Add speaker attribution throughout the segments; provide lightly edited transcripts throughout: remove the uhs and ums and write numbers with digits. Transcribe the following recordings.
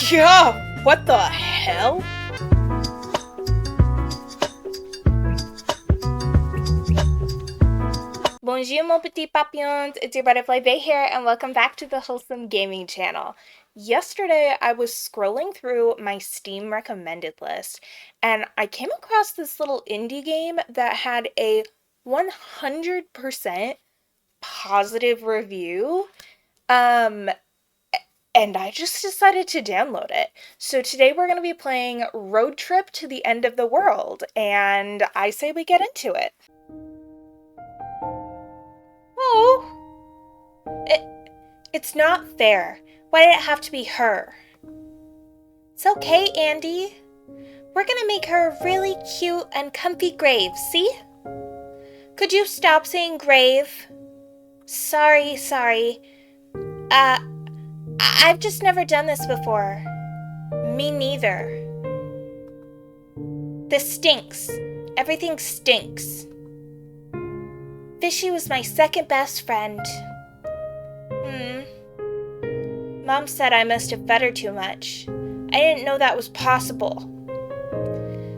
Speaker 1: Yeah, what the hell? Bonjour mon petit papillons, it's your butterfly Bay here, and welcome back to the Wholesome Gaming channel. Yesterday I was scrolling through my Steam recommended list, and I came across this little indie game that had a 100% positive review, and I just decided to download it. So today we're going to be playing Road Trip to the End of the World, and I say we get into it. Oh, it's not fair. Why did it have to be her? It's okay, Andy. We're gonna make her a really cute and comfy grave, see? Could you stop saying grave? Sorry. I've just never done this before. Me neither. This stinks. Everything stinks. Fishy was my second best friend. Mom said I must have fed her too much. I didn't know that was possible.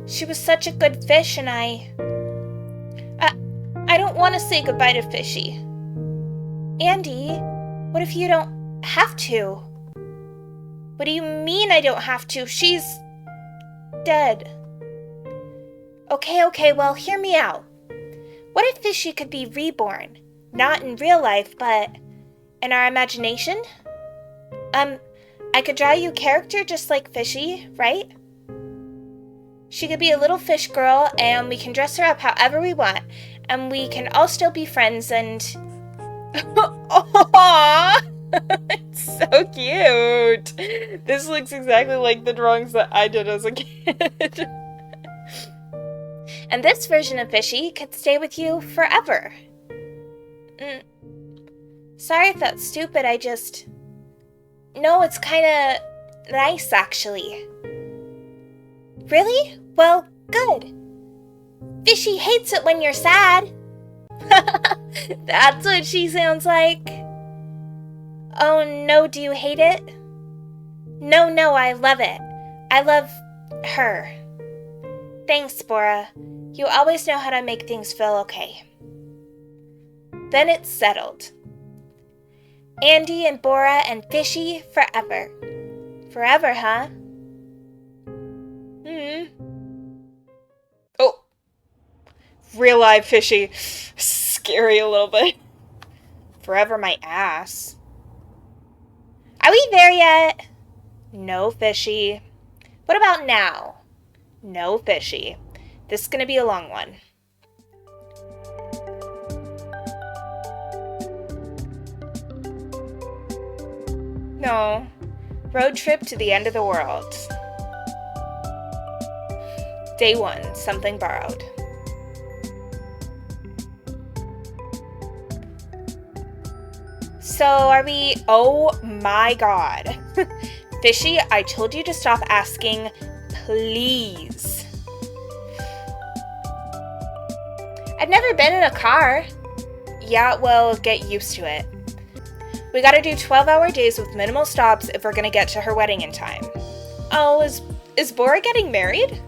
Speaker 1: She was such a good fish, and I don't want to say goodbye to Fishy. Andy, what if you don't have to? What do you mean I don't have to? She's dead. Okay, well, hear me out. What if Fishy could be reborn? Not in real life, but in our imagination? I could draw you a character just like Fishy, right? She could be a little fish girl, and we can dress her up however we want, and we can all still be friends, and... Aww! It's so cute! This looks exactly like the drawings that I did as a kid. And this version of Fishy could stay with you forever. Sorry if that's stupid, No, it's kinda nice, actually. Really? Well, good. Fishy hates it when you're sad. That's what she sounds like. Oh no, do you hate it? No, I love it. I love her. Thanks, Bora. You always know how to make things feel okay. Then it's settled. Andy and Bora and Fishy forever. Forever, huh? Oh. Real live Fishy. Scary a little bit. Forever my ass. Are we there yet? No, Fishy. What about now? No, Fishy. This is gonna be a long one. No. Road trip to the end of the world. Day 1, something borrowed. So are we... Oh my god. Fishy, I told you to stop asking, please. I've never been in a car. Yeah, well, get used to it. We gotta do 12-hour days with minimal stops if we're gonna get to her wedding in time. Oh, is Bora getting married?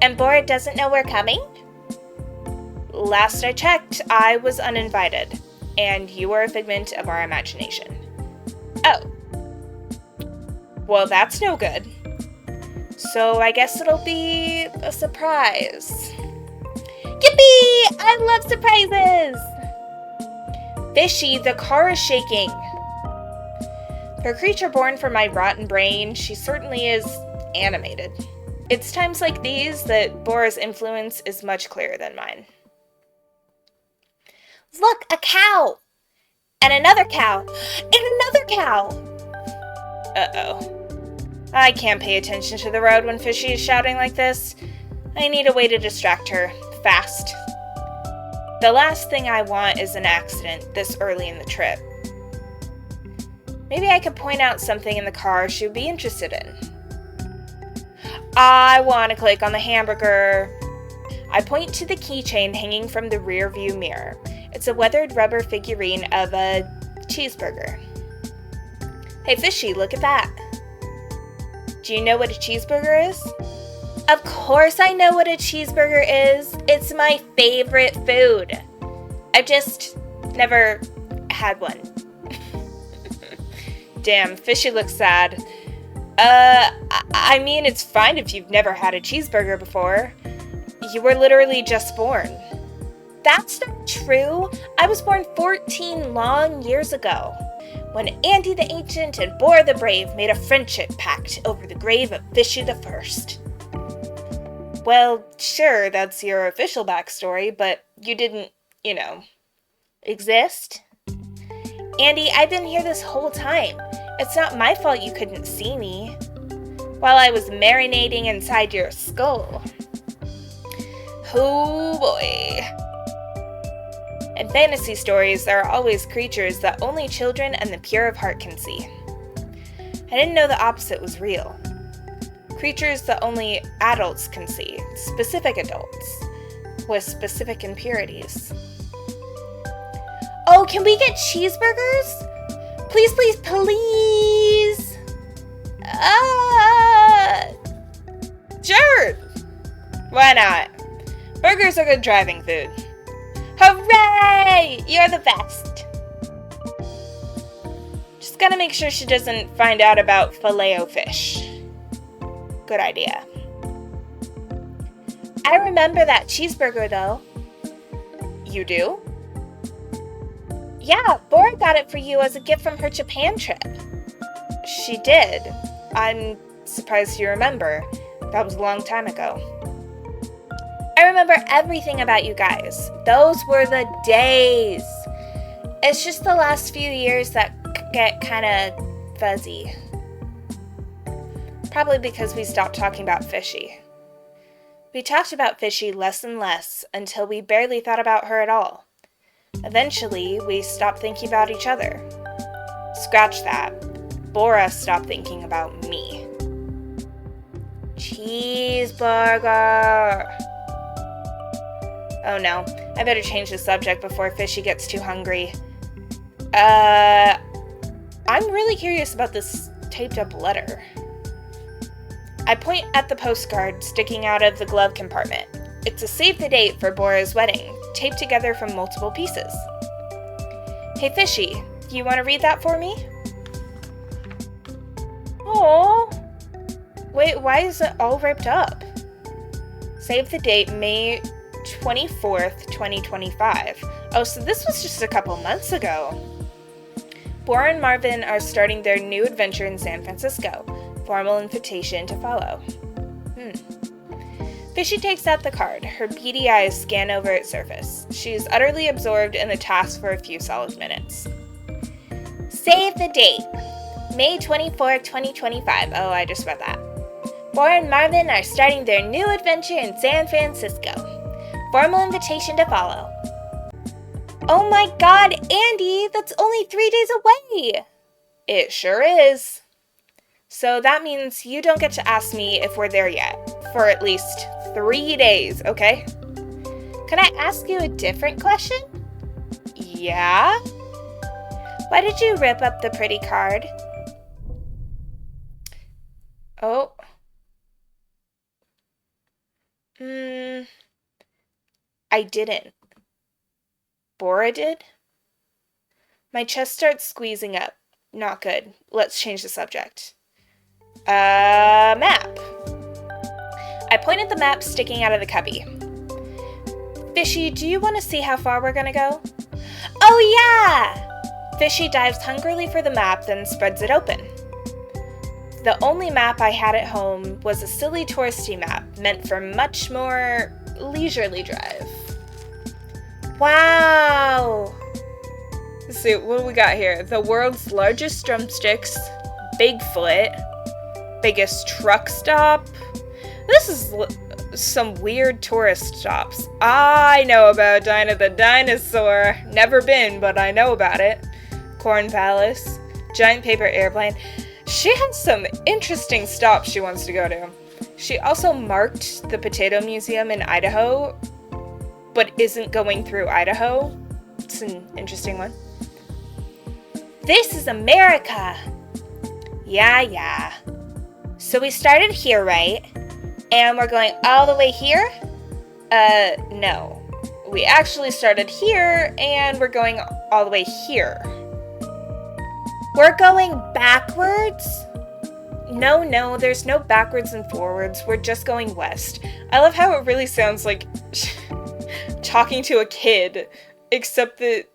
Speaker 1: And Bora doesn't know we're coming? Last I checked, I was uninvited, and you were a figment of our imagination. Oh. Well, that's no good. So I guess it'll be a surprise. Yippee! I love surprises! Fishy, the car is shaking. For a creature born from my rotten brain, she certainly is animated. It's times like these that Bora's influence is much clearer than mine. Look, a cow! And another cow! And another cow! Uh-oh. I can't pay attention to the road when Fishy is shouting like this. I need a way to distract her. Fast. The last thing I want is an accident this early in the trip. Maybe I could point out something in the car she would be interested in. I want to click on the hamburger. I point to the keychain hanging from the rear view mirror. It's a weathered rubber figurine of a cheeseburger. Hey Fishy, look at that. Do you know what a cheeseburger is? Of course I know what a cheeseburger is. It's my favorite food. I've just never had one. Damn, Fishy looks sad. I mean, it's fine if you've never had a cheeseburger before. You were literally just born. That's not true. I was born 14 long years ago, when Andy the Ancient and Bora the Brave made a friendship pact over the grave of Fishy the First. Well, sure, that's your official backstory, but you didn't, exist. Andy, I've been here this whole time. It's not my fault you couldn't see me while I was marinating inside your skull. Oh boy. In fantasy stories, there are always creatures that only children and the pure of heart can see. I didn't know the opposite was real. Creatures that only adults can see, specific adults, with specific impurities. Oh, can we get cheeseburgers? Please, please, please! Sure! Why not? Burgers are good driving food. Hooray! You're the best! Just gotta make sure she doesn't find out about Filet-O-Fish. Good idea. I remember that cheeseburger, though. You do? Yeah, Bora got it for you as a gift from her Japan trip. She did. I'm surprised you remember. That was a long time ago. I remember everything about you guys. Those were the days. It's just the last few years that get kind of fuzzy. Probably because we stopped talking about Fishy. We talked about Fishy less and less until we barely thought about her at all. Eventually, we stopped thinking about each other. Scratch that. Bora stopped thinking about me. Cheeseburger. Oh no, I better change the subject before Fishy gets too hungry. I'm really curious about this taped up letter. I point at the postcard sticking out of the glove compartment. It's a save the date for Bora's wedding, taped together from multiple pieces. Hey Fishy, you want to read that for me? Oh, wait, why is it all ripped up? Save the date, May 24th, 2025. Oh, so this was just a couple months ago. Bora and Marvin are starting their new adventure in San Francisco. Formal invitation to follow. Fishy takes out the card. Her beady eyes scan over its surface. She is utterly absorbed in the task for a few solid minutes. Save the date. May 24th, 2025. Oh, I just read that. Bora and Marvin are starting their new adventure in San Francisco. Formal invitation to follow. Oh my god, Andy! That's only 3 days away! It sure is. So that means you don't get to ask me if we're there yet, for at least 3 days, okay? Can I ask you a different question? Yeah? Why did you rip up the pretty card? Oh. I didn't. Bora did? My chest starts squeezing up. Not good. Let's change the subject. Map. I point at the map sticking out of the cubby. Fishy, do you want to see how far we're gonna go? Oh yeah! Fishy dives hungrily for the map, then spreads it open. The only map I had at home was a silly touristy map meant for much more leisurely drive. Wow! Let's see, what do we got here? The world's largest drumsticks, Bigfoot, biggest truck stop. This is some weird tourist stops. I know about Dinah the Dinosaur. Never been, but I know about it. Corn Palace, giant paper airplane. She has some interesting stops she wants to go to. She also marked the Potato Museum in Idaho, but isn't going through Idaho. It's an interesting one. This is America! Yeah. So we started here, right? And we're going all the way here? No. We actually started here, and we're going all the way here. We're going backwards? No, there's no backwards and forwards. We're just going west. I love how it really sounds like talking to a kid, except that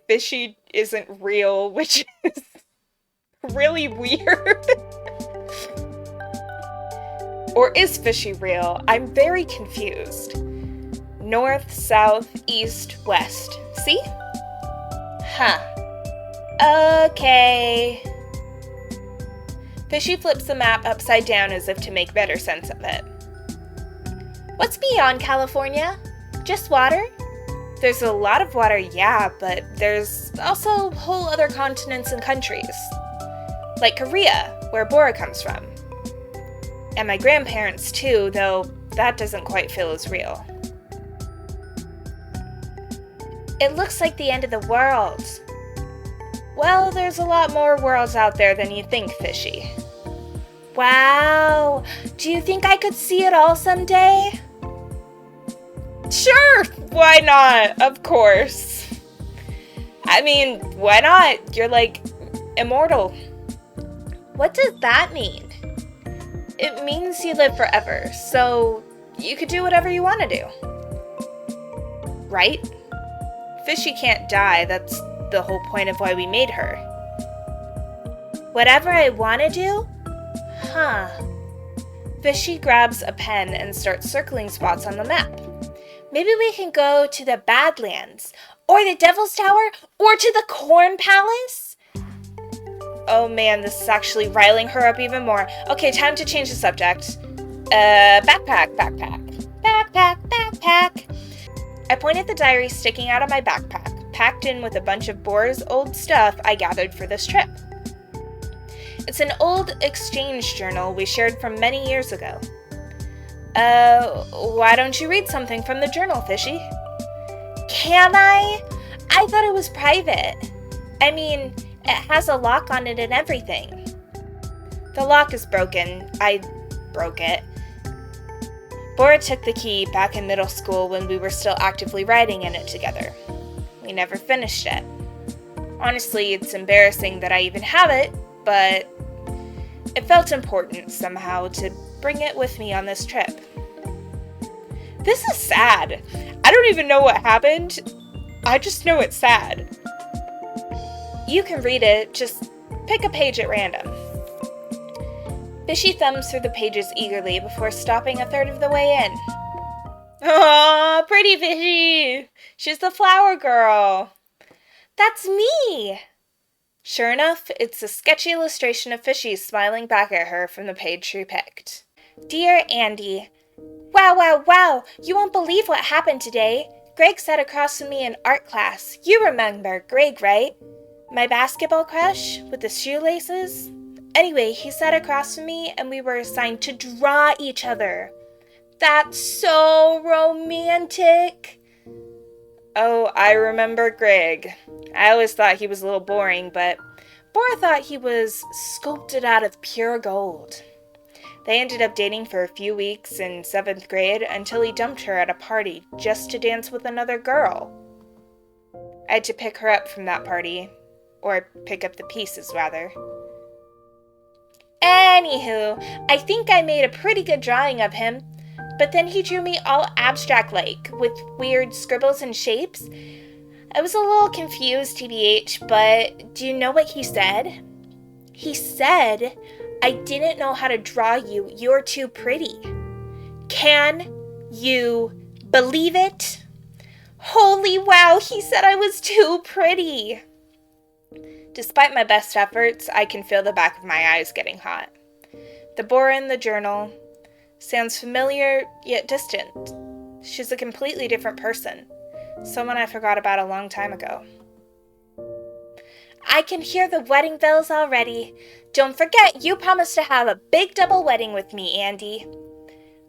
Speaker 1: Fishy isn't real, which is really weird. Or is Fishy real? I'm very confused. North, south, east, west. See? Huh. Okay. Fishy flips the map upside down as if to make better sense of it. What's beyond California? Just water? There's a lot of water, yeah, but there's also whole other continents and countries. Like Korea, where Bora comes from. And my grandparents too, though that doesn't quite feel as real. It looks like the end of the world. Well, there's a lot more worlds out there than you think, Fishy. Wow! Do you think I could see it all someday? Sure! Why not? Of course. I mean, why not? You're like immortal. What does that mean? It means you live forever, so you could do whatever you want to do. Right? Fishy can't die, that's the whole point of why we made her. Whatever I want to do? Huh. Fishy grabs a pen and starts circling spots on the map. Maybe we can go to the Badlands, or the Devil's Tower, or to the Corn Palace? Oh man, this is actually riling her up even more. Okay, time to change the subject. Backpack. I point at the diary sticking out of my backpack, packed in with a bunch of Bora's old stuff I gathered for this trip. It's an old exchange journal we shared from many years ago. Why don't you read something from the journal, Fishy? Can I? I thought it was private. I mean, it has a lock on it and everything. The lock is broken. I broke it. Bora took the key back in middle school when we were still actively writing in it together. We never finished it. Honestly, it's embarrassing that I even have it, but it felt important somehow to bring it with me on this trip. This is sad. I don't even know what happened. I just know it's sad. You can read it, just pick a page at random. Fishy thumbs through the pages eagerly before stopping a third of the way in. Aww, pretty Fishy! She's the flower girl. That's me! Sure enough, it's a sketchy illustration of Fishy smiling back at her from the page she picked. Dear Andy, wow, you won't believe what happened today. Greg sat across from me in art class. You remember Greg, right? My basketball crush with the shoelaces? Anyway, he sat across from me and we were assigned to draw each other. That's so romantic. Oh, I remember Greg. I always thought he was a little boring, but Bora thought he was sculpted out of pure gold. They ended up dating for a few weeks in 7th grade until he dumped her at a party just to dance with another girl. I had to pick her up from that party. Or pick up the pieces, rather. Anywho, I think I made a pretty good drawing of him, but then he drew me all abstract-like, with weird scribbles and shapes. I was a little confused, TBH, but do you know what he said? He said, I didn't know how to draw you, you're too pretty. Can you believe it? Holy wow, he said I was too pretty. Despite my best efforts, I can feel the back of my eyes getting hot. The Bora in the journal sounds familiar, yet distant. She's a completely different person. Someone I forgot about a long time ago. I can hear the wedding bells already. Don't forget, you promised to have a big double wedding with me, Andy.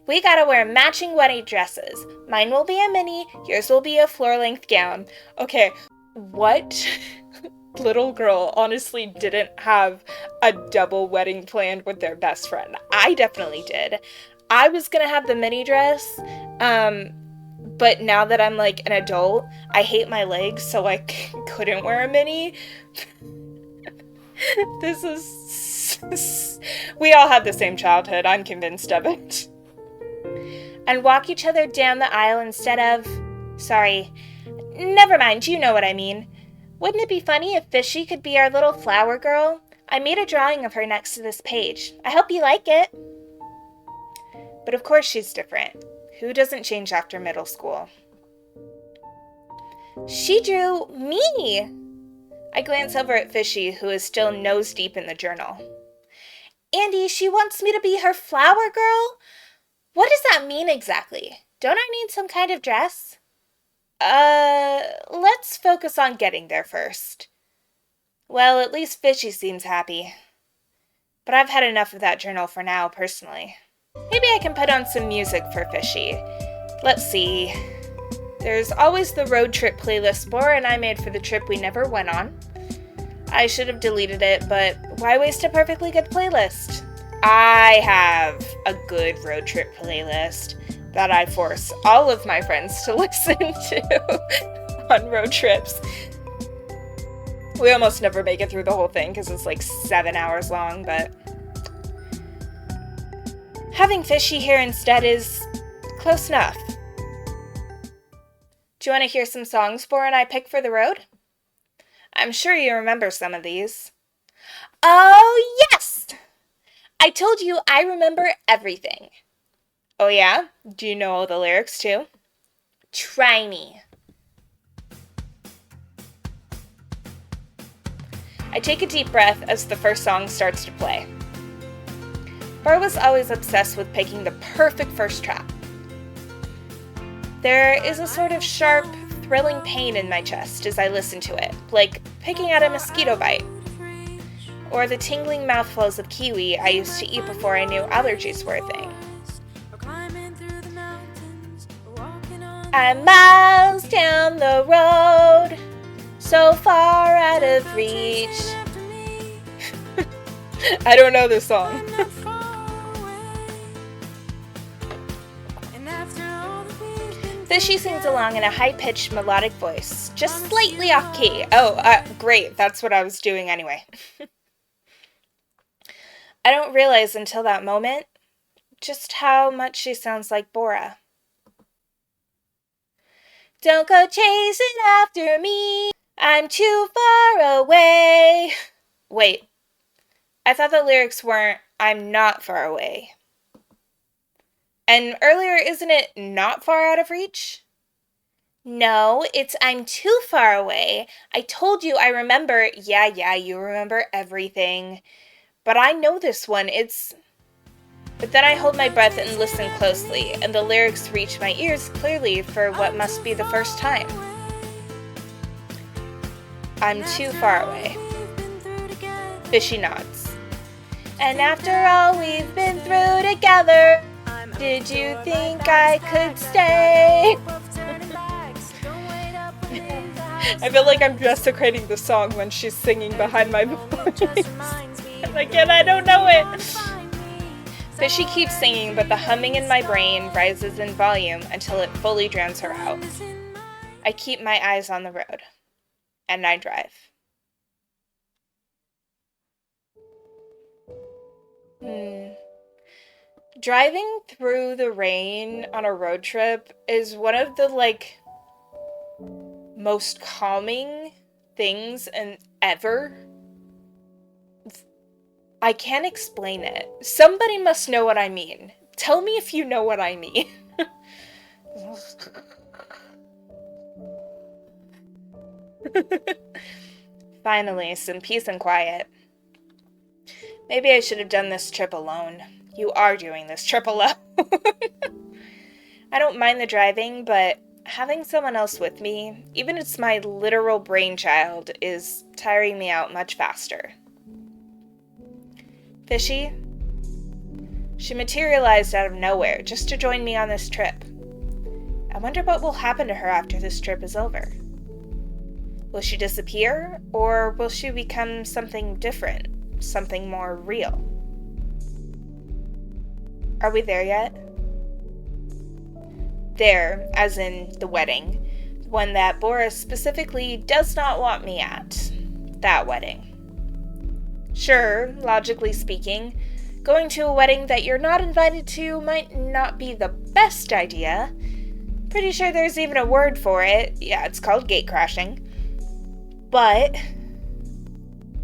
Speaker 1: We gotta wear matching wedding dresses. Mine will be a mini, yours will be a floor-length gown. Okay, what? little girl honestly didn't have a double wedding planned with their best friend. I definitely did. I was gonna have the mini dress, but now that I'm like an adult, I hate my legs, so I couldn't wear a mini. This is... We all had the same childhood, I'm convinced of it. And walk each other down the aisle instead of... Sorry. Never mind, you know what I mean. Wouldn't it be funny if Fishy could be our little flower girl? I made a drawing of her next to this page. I hope you like it. But of course she's different. Who doesn't change after middle school? She drew me! I glance over at Fishy, who is still nose deep in the journal. Andy, she wants me to be her flower girl? What does that mean exactly? Don't I need some kind of dress? Let's focus on getting there first. Well, at least Fishy seems happy. But I've had enough of that journal for now, personally. Maybe I can put on some music for Fishy. Let's see. There's always the road trip playlist Bora and I made for the trip we never went on. I should have deleted it, but why waste a perfectly good playlist? I have a good road trip playlist that I force all of my friends to listen to on road trips. We almost never make it through the whole thing because it's like 7 hours long, but having Fishy here instead is close enough. Do you want to hear some songs Bora and I pick for the road? I'm sure you remember some of these. Oh, yes! I told you I remember everything. Oh yeah? Do you know all the lyrics too? Try me. I take a deep breath as the first song starts to play. Bora was always obsessed with picking the perfect first track. There is a sort of sharp, thrilling pain in my chest as I listen to it, like picking at a mosquito bite. Or the tingling mouthfuls of kiwi I used to eat before I knew allergies were a thing. I'm miles down the road, so far out of reach. I don't know this song. Fishy sings along in a high-pitched melodic voice, just slightly off-key. Oh, great, that's what I was doing anyway. I don't realize until that moment just how much she sounds like Bora. Don't go chasing after me, I'm too far away. Wait, I thought the lyrics weren't, I'm not far away. And earlier, isn't it not far out of reach? No, it's I'm too far away. I told you I remember. Yeah, you remember everything. But I know this one, But then I hold my breath and listen closely, and the lyrics reach my ears clearly for what must be the first time. I'm too far away. Fishy nods. And after all we've been through together, did you think I could stay? I feel like I'm desecrating the song when she's singing behind my voice. And again, I don't know it. Fishy keeps singing, but the humming in my brain rises in volume until it fully drowns her out. I keep my eyes on the road, and I drive. Driving through the rain on a road trip is one of the, most calming things ever. I can't explain it. Somebody must know what I mean. Tell me if you know what I mean. Finally, some peace and quiet. Maybe I should have done this trip alone. You are doing this trip alone. I don't mind the driving, but having someone else with me, even if it's my literal brainchild, is tiring me out much faster. Fishy? She materialized out of nowhere just to join me on this trip. I wonder what will happen to her after this trip is over. Will she disappear, or will she become something different, something more real? Are we there yet? There, as in the wedding, one that Boris specifically does not want me at. That wedding. Sure, logically speaking, going to a wedding that you're not invited to might not be the best idea. Pretty sure there's even a word for it. Yeah, it's called gate crashing. But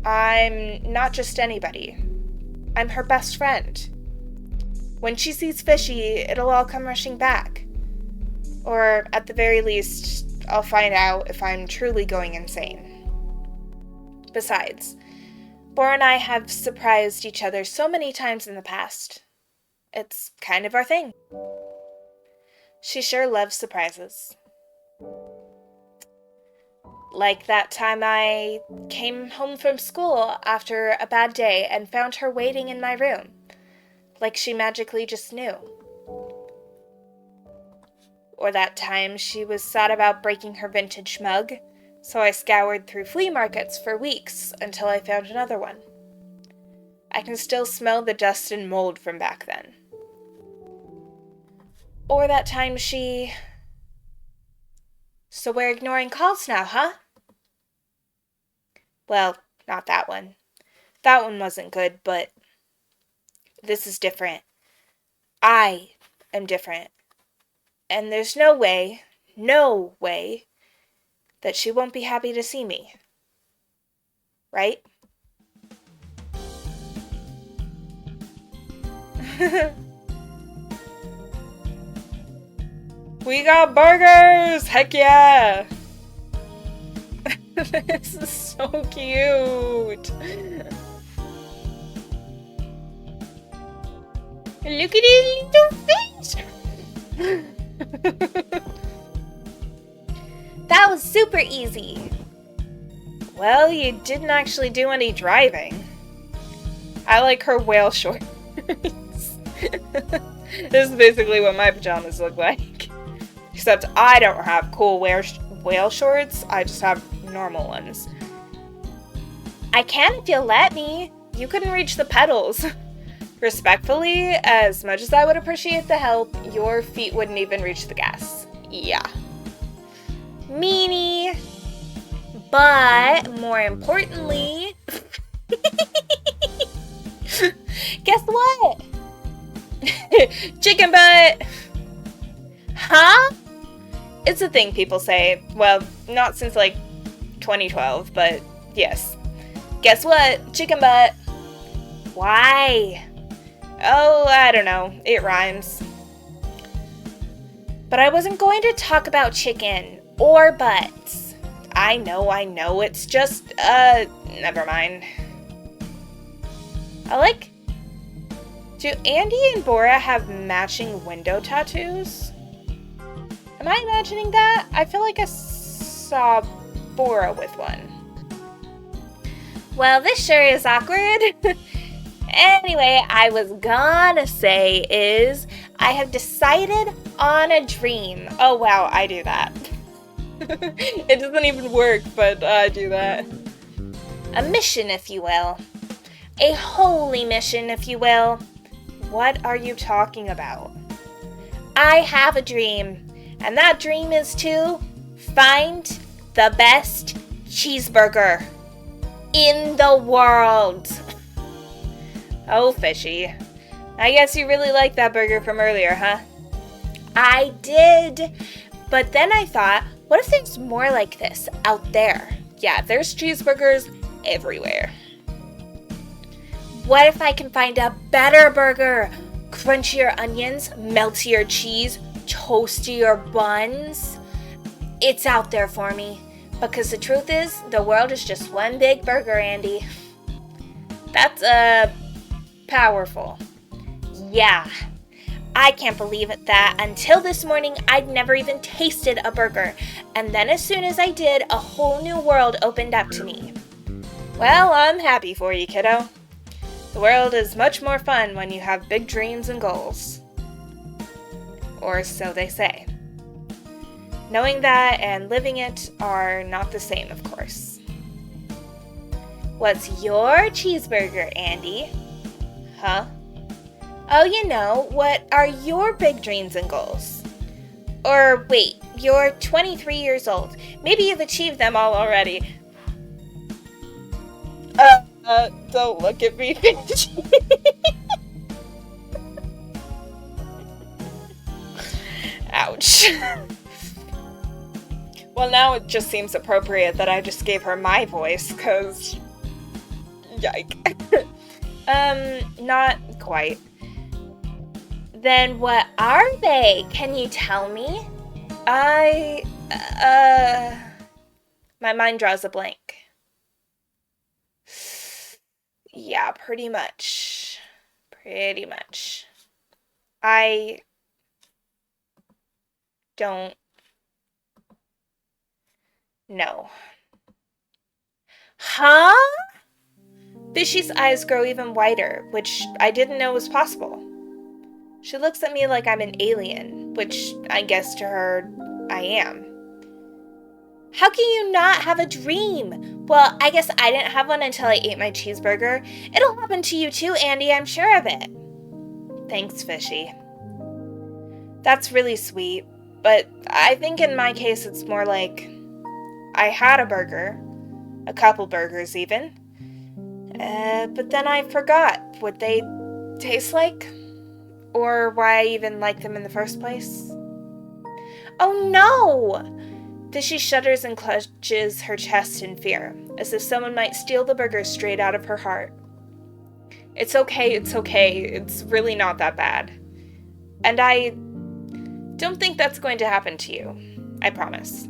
Speaker 1: I'm not just anybody. I'm her best friend. When she sees Fishy, it'll all come rushing back. Or, at the very least, I'll find out if I'm truly going insane. Besides, Bor and I have surprised each other so many times in the past. It's kind of our thing. She sure loves surprises. Like that time I came home from school after a bad day and found her waiting in my room. Like she magically just knew. Or that time she was sad about breaking her vintage mug, so I scoured through flea markets for weeks until I found another one. I can still smell the dust and mold from back then. Or that time she... So we're ignoring calls now, huh? Well, not that one. That one wasn't good, but this is different. I am different. And there's no way that she won't be happy to see me. Right? We got burgers! Heck yeah! This is so cute! Look at his little face! That was super easy. Well, you didn't actually do any driving. I like her whale shorts. This is basically what my pajamas look like. Except I don't have cool whale shorts, I just have normal ones. I can if you'll let me. You couldn't reach the pedals. Respectfully, as much as I would appreciate the help, your feet wouldn't even reach the gas. Yeah. Meanie. But, more importantly... Guess what? Chicken butt! Huh? It's a thing people say. Well, not since, 2012, but yes. Guess what? Chicken butt. Why? Oh, I don't know. It rhymes. But I wasn't going to talk about chicken or butts. I know. It's just, never mind. Do Andy and Bora have matching window tattoos? Am I imagining that? I feel like I saw Bora with one. Well, this sure is awkward. Anyway, I was gonna say is, I have decided on a dream. Oh wow, I do that. It doesn't even work, but I do that. A mission, if you will. A holy mission, if you will. What are you talking about? I have a dream, and that dream is to find the best cheeseburger in the world. Oh, Fishy. I guess you really liked that burger from earlier, huh? I did. But then I thought, what if there's more like this out there? Yeah, there's cheeseburgers everywhere. What if I can find a better burger? Crunchier onions, meltier cheese, toastier buns? It's out there for me. Because the truth is, the world is just one big burger, Andy. That's, powerful. Yeah. I can't believe it that until this morning I'd never even tasted a burger. And then as soon as I did, a whole new world opened up to me. Well, I'm happy for you, kiddo. The world is much more fun when you have big dreams and goals. Or so they say. Knowing that and living it are not the same, of course. What's your cheeseburger, Andy? Huh? Oh, you know, what are your big dreams and goals? Or wait, you're 23 years old. Maybe you've achieved them all already. Don't look at me. Ouch. Well, now it just seems appropriate that I just gave her my voice, cause... Yike. Not quite. Then what are they? Can you tell me? My mind draws a blank. Yeah, pretty much. Pretty much. I don't know. Huh? Fishy's eyes grow even wider, which I didn't know was possible. She looks at me like I'm an alien, which I guess to her, I am. How can you not have a dream? Well, I guess I didn't have one until I ate my cheeseburger. It'll happen to you too, Andy, I'm sure of it. Thanks, Fishy. That's really sweet, but I think in my case it's more like I had a burger, a couple burgers even, but then I forgot what they taste like, or why I even liked them in the first place. Oh no! Fishy shudders and clutches her chest in fear, as if someone might steal the burger straight out of her heart. It's okay, it's really not that bad. And I don't think that's going to happen to you. I promise.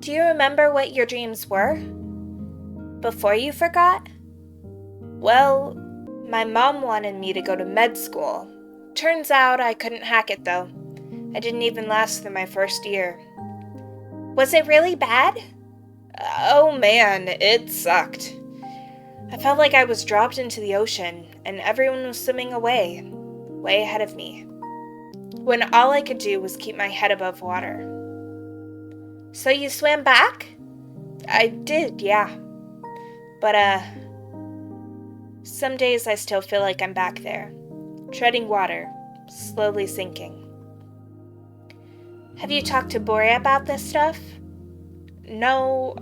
Speaker 1: Do you remember what your dreams were? Before you forgot? Well, my mom wanted me to go to med school. Turns out I couldn't hack it though. I didn't even last through my first year. Was it really bad? Oh man, it sucked. I felt like I was dropped into the ocean and everyone was swimming away, way ahead of me, when all I could do was keep my head above water. So you swam back? I did, yeah. But, some days I still feel like I'm back there, treading water, slowly sinking. Have you talked to Bora about this stuff? No,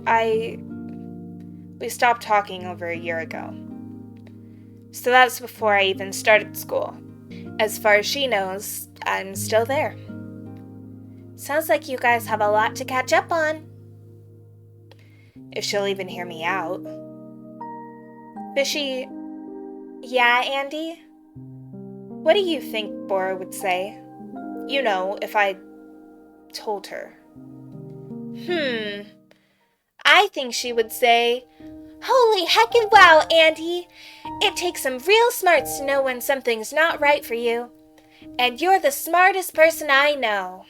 Speaker 1: we stopped talking over a year ago. So that's before I even started school. As far as she knows, I'm still there. Sounds like you guys have a lot to catch up on. If she'll even hear me out. Fishy, yeah, Andy? What do you think Bora would say? You know, if I told her. I think she would say, "Holy heckin' wow, Andy! It takes some real smarts to know when something's not right for you. And you're the smartest person I know.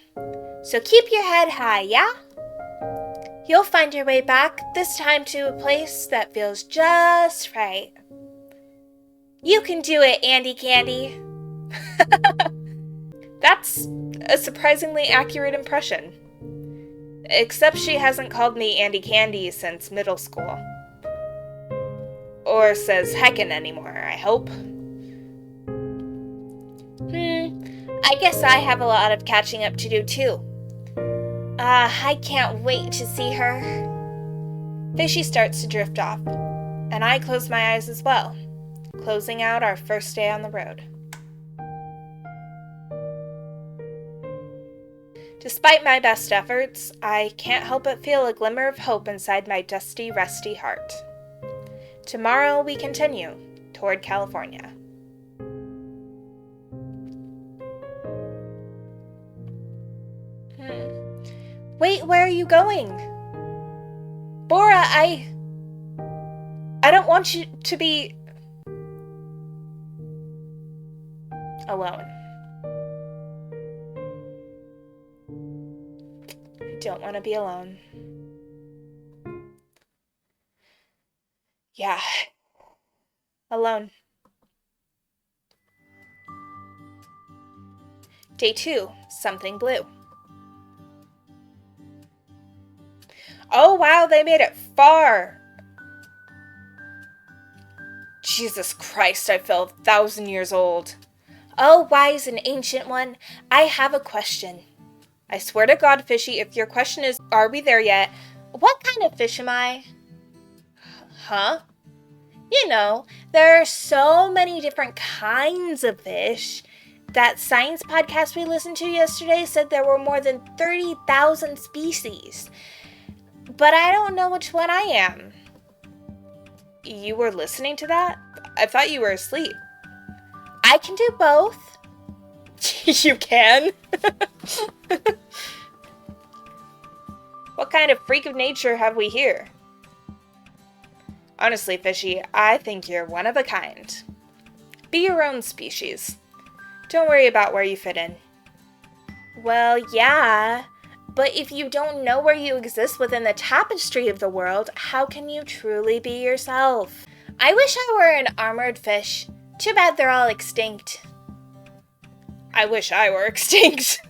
Speaker 1: So keep your head high, yeah? You'll find your way back, this time to a place that feels just right. You can do it, Andy Candy." That's a surprisingly accurate impression. Except she hasn't called me Andy Candy since middle school. Or says heckin' anymore, I hope. I guess I have a lot of catching up to do too. I can't wait to see her. Fishy starts to drift off, and I close my eyes as well, closing out our first day on the road. Despite my best efforts, I can't help but feel a glimmer of hope inside my dusty, rusty heart. Tomorrow we continue toward California. Wait, where are you going? Bora, I don't want you to be alone. I don't want to be alone. Yeah. Alone. Day 2, something blue. Oh wow, they made it far! Jesus Christ, I feel 1,000 years old. Oh, wise and ancient one, I have a question. I swear to God, Fishy, if your question is, are we there yet? What kind of fish am I? Huh? You know, there are so many different kinds of fish. That science podcast we listened to yesterday said there were more than 30,000 species. But I don't know which one I am. You were listening to that? I thought you were asleep. I can do both. You can? What kind of freak of nature have we here? Honestly, Fishy, I think you're one of a kind. Be your own species. Don't worry about where you fit in. Well, yeah, but if you don't know where you exist within the tapestry of the world, how can you truly be yourself? I wish I were an armored fish. Too bad they're all extinct. I wish I were extinct.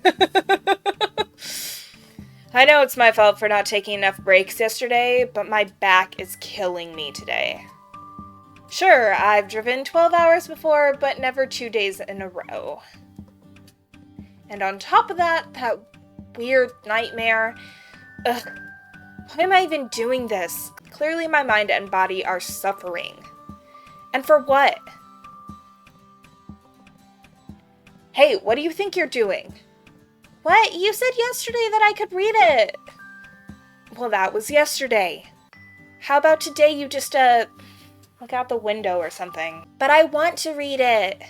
Speaker 1: I know it's my fault for not taking enough breaks yesterday, but my back is killing me today. Sure, I've driven 12 hours before, but never 2 days in a row. And on top of that weird nightmare. Ugh, why am I even doing this? Clearly my mind and body are suffering. And for what? Hey, what do you think you're doing? What? You said yesterday that I could read it. Well, that was yesterday. How about today you just, look out the window or something? But I want to read it.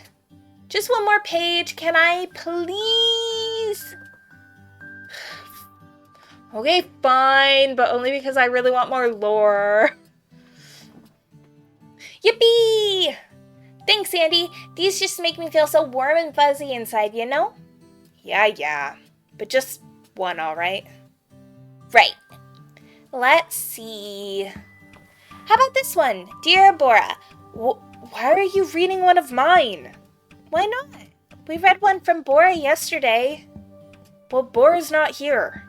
Speaker 1: Just one more page, can I, please? Okay, fine, but only because I really want more lore. Yippee! Thanks, Andy. These just make me feel so warm and fuzzy inside, you know? Yeah. But just one, alright? Right. Let's see. How about this one? Dear Bora, why are you reading one of mine? Why not? We read one from Bora yesterday. Well, Bora's not here.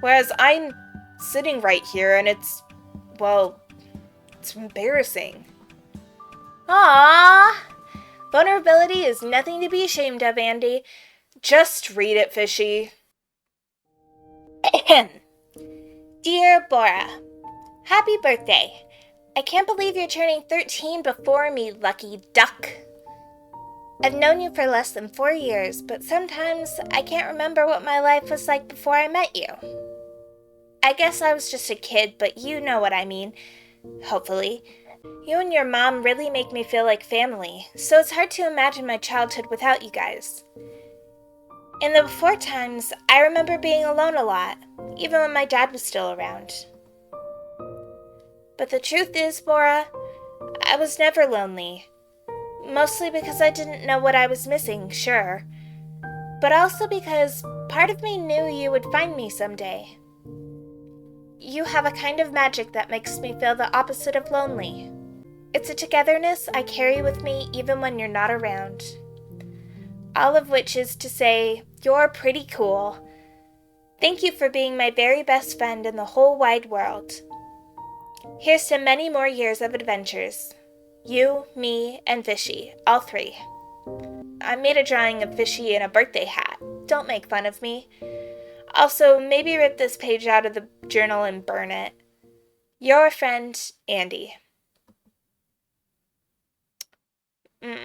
Speaker 1: Whereas I'm sitting right here and it's embarrassing. Aww. Vulnerability is nothing to be ashamed of, Andy. Just read it, Fishy. Dear Bora, happy birthday. I can't believe you're turning 13 before me, lucky duck. I've known you for less than 4 years, but sometimes I can't remember what my life was like before I met you. I guess I was just a kid, but you know what I mean. Hopefully. You and your mom really make me feel like family, so it's hard to imagine my childhood without you guys. In the before times, I remember being alone a lot, even when my dad was still around. But the truth is, Bora, I was never lonely. Mostly because I didn't know what I was missing, sure. But also because part of me knew you would find me someday. You have a kind of magic that makes me feel the opposite of lonely. It's a togetherness I carry with me even when you're not around. All of which is to say, you're pretty cool. Thank you for being my very best friend in the whole wide world. Here's to many more years of adventures. You, me, and Fishy, all three. I made a drawing of Fishy in a birthday hat. Don't make fun of me. Also, maybe rip this page out of the journal and burn it. Your friend, Andy. I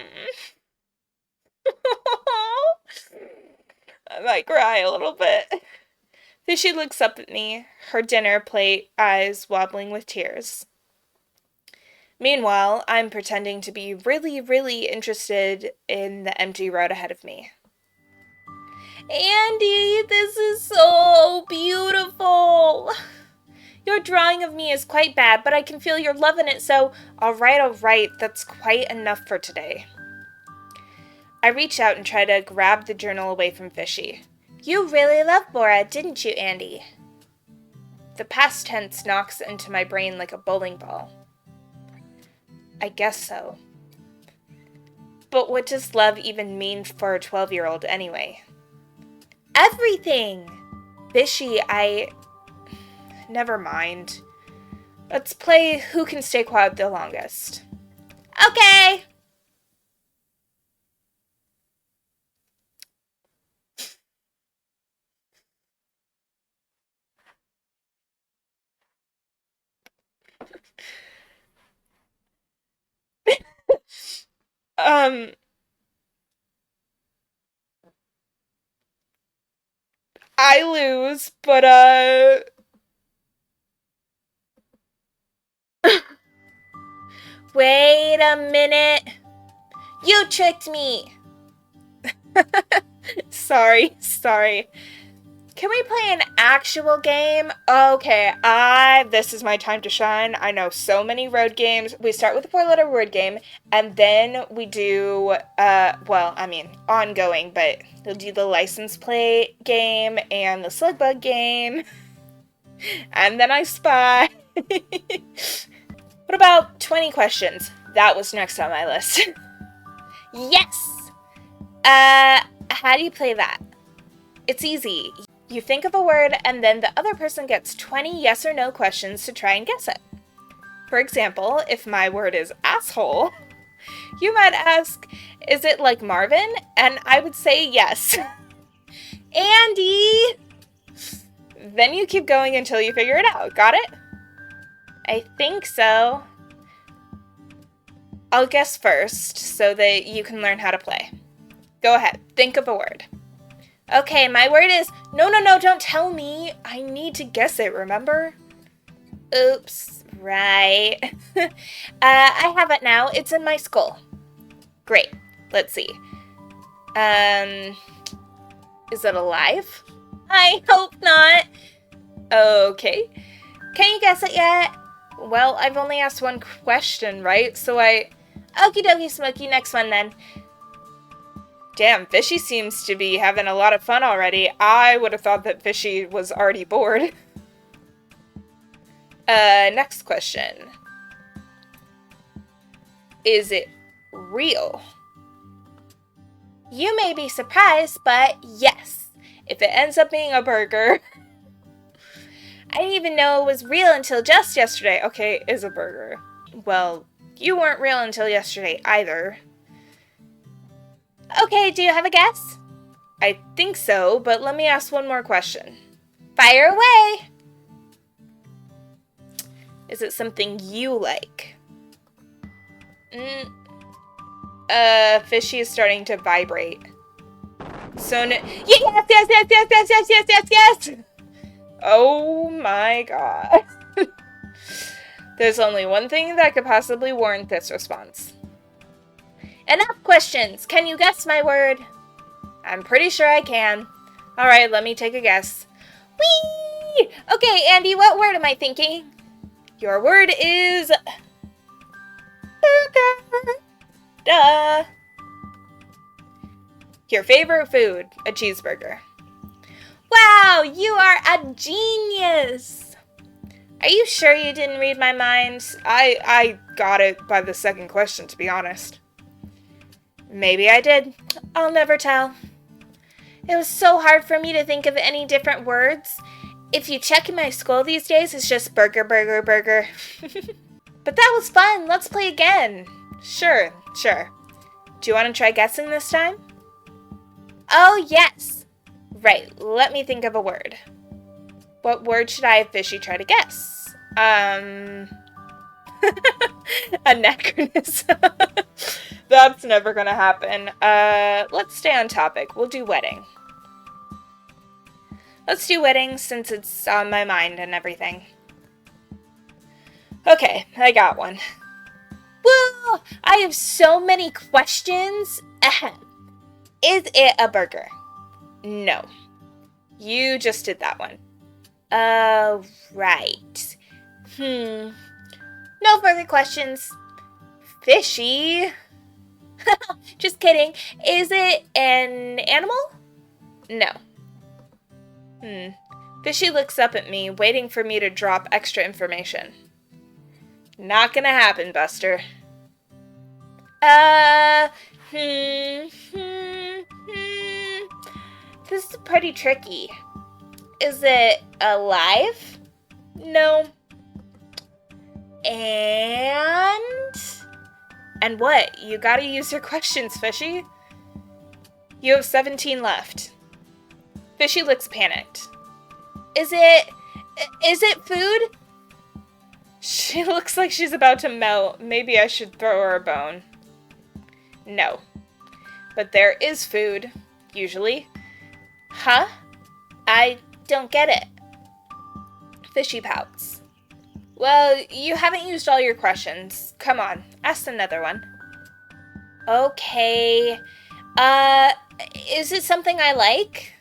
Speaker 1: might cry a little bit. Fishy looks up at me, her dinner plate eyes wobbling with tears. Meanwhile, I'm pretending to be really, really interested in the empty road ahead of me. Andy, this is so beautiful. Your drawing of me is quite bad, but I can feel you're loving it, so alright, that's quite enough for today. I reach out and try to grab the journal away from Fishy. You really loved Bora, didn't you, Andy? The past tense knocks into my brain like a bowling ball. I guess so. But what does love even mean for a 12-year-old anyway? everything. Fishy, never mind. Let's play who can stay quiet the longest. Okay. I lose, but wait a minute. You tricked me. Sorry. Can we play an actual game? Okay, this is my time to shine. I know so many road games. We start with a 4-letter word game, and then we do, ongoing, but we'll do the license plate game and the slug bug game. And then I spy. What about 20 questions? That was next on my list. Yes! How do you play that? It's easy. You think of a word, and then the other person gets 20 yes or no questions to try and guess it. For example, if my word is asshole, you might ask, is it like Marvin? And I would say yes. Andy! Then you keep going until you figure it out. Got it? I think so. I'll guess first so that you can learn how to play. Go ahead. Think of a word. Okay, my word is... No, don't tell me. I need to guess it, remember? Oops, right. I have it now. It's in my skull. Great. Let's see. Is it alive? I hope not. Okay. Can you guess it yet? Well, I've only asked one question, right? So Okie dokie, Smokey. Next one, then. Damn, Fishy seems to be having a lot of fun already. I would have thought that Fishy was already bored. Next question. Is it real? You may be surprised, but yes. If it ends up being a burger... I didn't even know it was real until just yesterday. Okay, it is a burger. Well, you weren't real until yesterday either. Okay, do you have a guess? I think so, but let me ask one more question. Fire away! Is it something you like? Fishy is starting to vibrate. So yes! Oh my god. There's only one thing that could possibly warrant this response. Enough questions! Can you guess my word? I'm pretty sure I can. Alright, let me take a guess. Whee! Okay, Andy, what word am I thinking? Your word is... burger. Duh. Your favorite food, a cheeseburger. Wow, you are a genius! Are you sure you didn't read my mind? I got it by the second question, to be honest. Maybe I did. I'll never tell. It was so hard for me to think of any different words. If you check in my skull these days, it's just burger. But that was fun. Let's play again. Sure. Do you want to try guessing this time? Oh, yes. Right, let me think of a word. What word should I have Fishy try to guess? Anachronism. That's never gonna happen. Let's stay on topic. We'll do wedding. Let's do wedding since it's on my mind and everything. Okay, I got one. Woo! I have so many questions. Is it a burger? No. You just did that one. Right. No further questions. Fishy. Just kidding. Is it an animal? No. Fishy looks up at me, waiting for me to drop extra information. Not gonna happen, Buster. This is pretty tricky. Is it alive? No. And what? You gotta use your questions, Fishy. You have 17 left. Fishy looks panicked. Is it food? She looks like she's about to melt. Maybe I should throw her a bone. No. But there is food, usually. Huh? I don't get it. Fishy pouts. Well, you haven't used all your questions. Come on, ask another one. Okay. Is it something I like?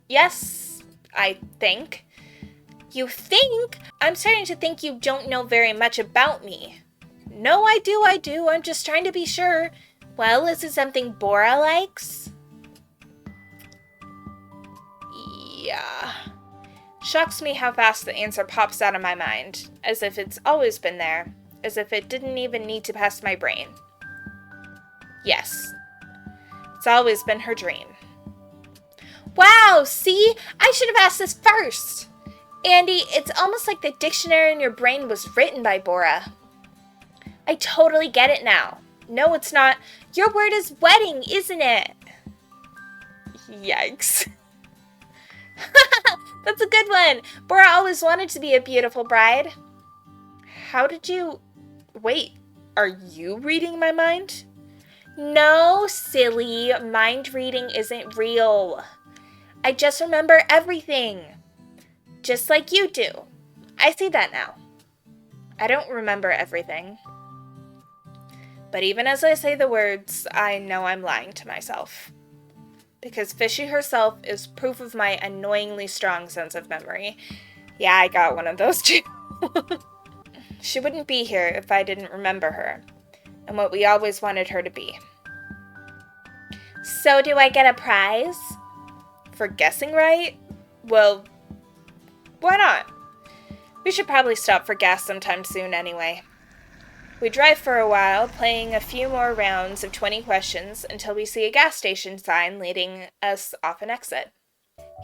Speaker 1: Yes, I think. You think? I'm starting to think you don't know very much about me. No, I do. I'm just trying to be sure. Well, is it something Bora likes? Yeah. Shocks me how fast the answer pops out of my mind, as if it's always been there, as if it didn't even need to pass my brain. Yes. It's always been her dream. Wow, see? I should have asked this first. Andy, it's almost like the dictionary in your brain was written by Bora. I totally get it now. No, it's not. Your word is wedding, isn't it? Yikes. That's a good one. Bora always wanted to be a beautiful bride. How did you... Wait, are you reading my mind? No, silly. Mind reading isn't real. I just remember everything. Just like you do. I see that now. I don't remember everything. But even as I say the words, I know I'm lying to myself. Because Fishy herself is proof of my annoyingly strong sense of memory. Yeah, I got one of those too. She wouldn't be here if I didn't remember her, and what we always wanted her to be. So do I get a prize? For guessing right? Well, why not? We should probably stop for gas sometime soon anyway. We drive for a while, playing a few more rounds of 20 questions until we see a gas station sign leading us off an exit.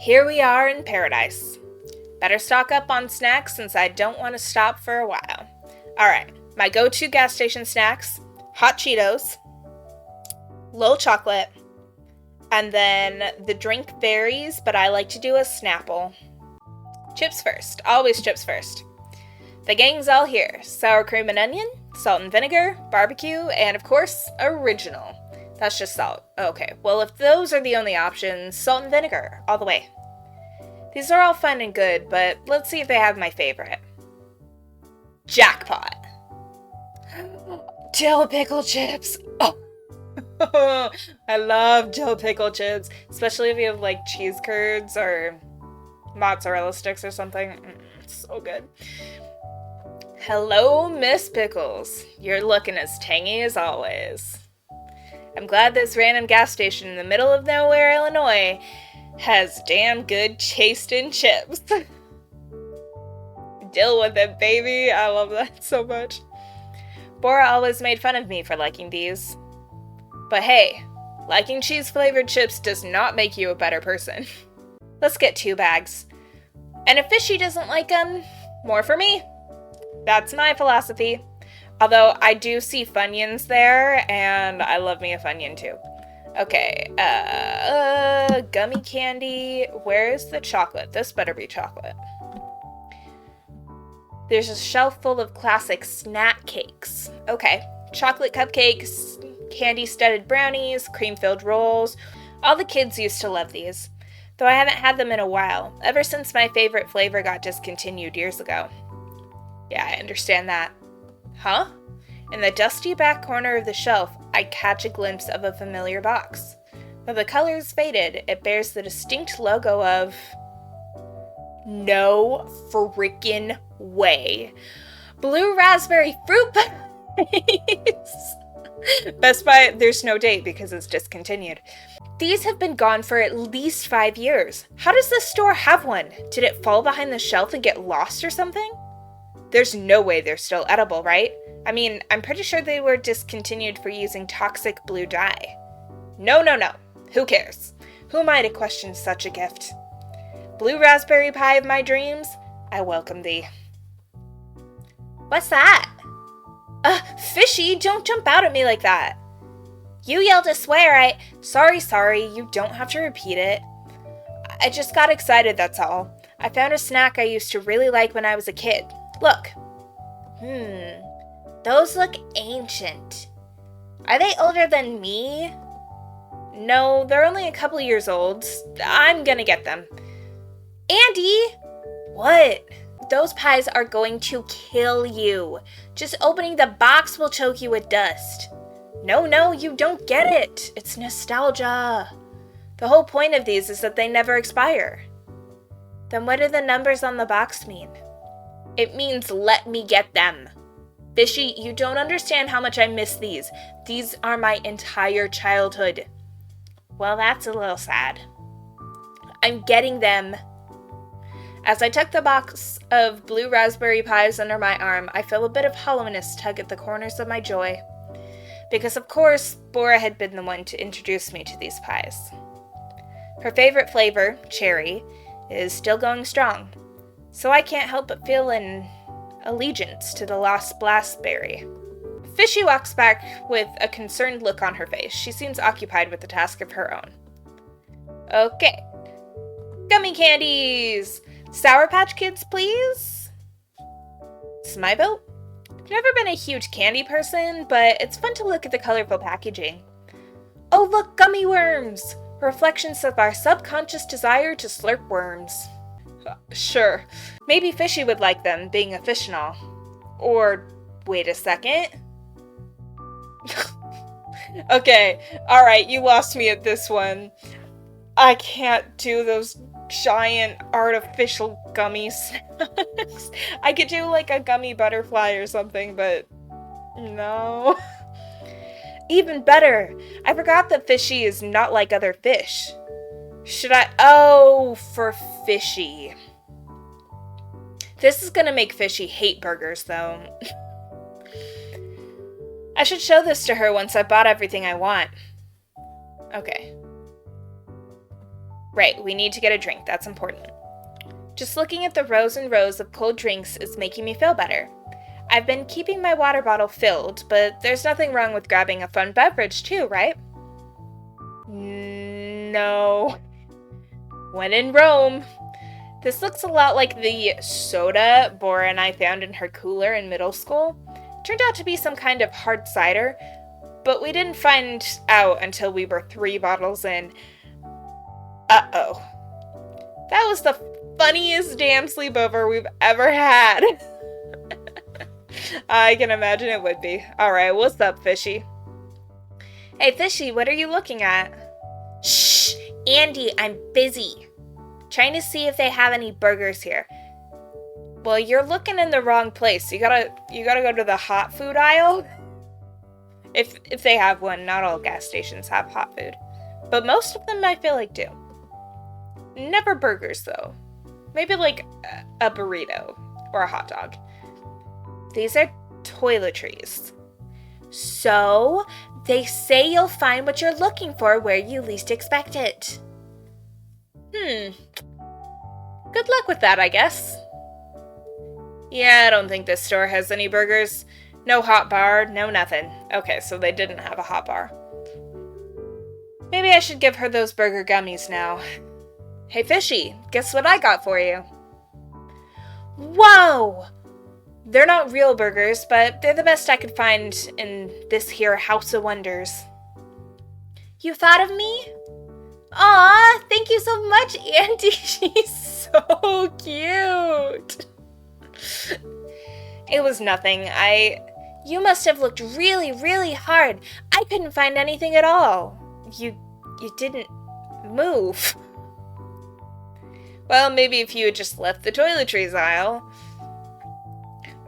Speaker 1: Here we are in paradise. Better stock up on snacks since I don't want to stop for a while. Alright, my go-to gas station snacks, hot Cheetos, little chocolate, and then the drink varies, but I like to do a Snapple. Chips first, always chips first. The gang's all here. Sour cream and onion, salt and vinegar, barbecue, and of course, original. That's just salt. Okay, well if those are the only options, salt and vinegar, all the way. These are all fun and good, but let's see if they have my favorite. Jackpot! Dill pickle chips! Oh! I love dill pickle chips, especially if you have like cheese curds or mozzarella sticks or something. It's so good. Hello, Miss Pickles. You're looking as tangy as always. I'm glad this random gas station in the middle of nowhere, Illinois, has damn good chased-in chips. Deal with it, baby. I love that so much. Bora always made fun of me for liking these. But hey, liking cheese-flavored chips does not make you a better person. Let's get 2 bags. And if Fishy doesn't like them, more for me. That's my philosophy. Although I do see Funyuns there, and I love me a Funyun too. Okay, gummy candy. Where's the chocolate? This better be chocolate. There's a shelf full of classic snack cakes. Okay, chocolate cupcakes, candy-studded brownies, cream-filled rolls. All the kids used to love these, though I haven't had them in a while, ever since my favorite flavor got discontinued years ago. Yeah, I understand that. Huh? In the dusty back corner of the shelf, I catch a glimpse of a familiar box. Though the color is faded, it bears the distinct logo of... No frickin' way. Blue raspberry fruit pies! Best Buy, there's no date because it's discontinued. These have been gone for at least 5 years. How does this store have one? Did it fall behind the shelf and get lost or something? There's no way they're still edible, right? I mean, I'm pretty sure they were discontinued for using toxic blue dye. No. Who cares? Who am I to question such a gift? Blue raspberry pie of my dreams, I welcome thee. What's that? Fishy, don't jump out at me like that. You yelled a swear, Sorry, you don't have to repeat it. I just got excited, that's all. I found a snack I used to really like when I was a kid. Look. Those look ancient. Are they older than me? No, they're only a couple years old. I'm gonna get them. Andy! What? Those pies are going to kill you. Just opening the box will choke you with dust. No, you don't get it. It's nostalgia. The whole point of these is that they never expire. Then what do the numbers on the box mean? It means let me get them. Fishy, you don't understand how much I miss these. These are my entire childhood. Well, that's a little sad. I'm getting them. As I tuck the box of blue raspberry pies under my arm, I feel a bit of hollowness tug at the corners of my joy. Because of course, Bora had been the one to introduce me to these pies. Her favorite flavor, cherry, is still going strong, so I can't help but feel an allegiance to the lost blastberry. Fishy walks back with a concerned look on her face. She seems occupied with the task of her own. Okay. Gummy candies! Sour Patch Kids, please? It's my vote. I've never been a huge candy person, but it's fun to look at the colorful packaging. Oh, look, gummy worms! Reflections of our subconscious desire to slurp worms. Sure. Maybe Fishy would like them, being a fish and all. Or, wait a second. Okay, alright, you lost me at this one. I can't do those giant artificial gummy snacks. I could do like a gummy butterfly or something, but no. Even better, I forgot that Fishy is not like other fish. Should I? Oh, for Fishy. This is gonna make Fishy hate burgers, though. I should show this to her once I bought everything I want. Okay. Right, we need to get a drink. That's important. Just looking at the rows and rows of cold drinks is making me feel better. I've been keeping my water bottle filled, but there's nothing wrong with grabbing a fun beverage too, right? No. When in Rome. This looks a lot like the soda Bora and I found in her cooler in middle school. Turned out to be some kind of hard cider, but we didn't find out until we were 3 bottles in. Uh-oh. That was the funniest damn sleepover we've ever had. I can imagine it would be. Alright, what's up, Fishy? Hey, Fishy, what are you looking at? Shh! Andy, I'm busy. Trying to see if they have any burgers here. Well, you're looking in the wrong place. You gotta go to the hot food aisle. If they have one, not all gas stations have hot food. But most of them I feel like do. Never burgers, though. Maybe like a burrito or a hot dog. These are toiletries. So, they say you'll find what you're looking for where you least expect it. Good luck with that, I guess. Yeah, I don't think this store has any burgers. No hot bar, no nothing. Okay, so they didn't have a hot bar. Maybe I should give her those burger gummies now. Hey, Fishy, guess what I got for you? Whoa! They're not real burgers, but they're the best I could find in this here House of Wonders. You thought of me? Aw, thank you so much, Auntie. She's so cute. It was nothing. You must have looked really, really hard. I couldn't find anything at all. You didn't move. Well, maybe if you had just left the toiletries aisle.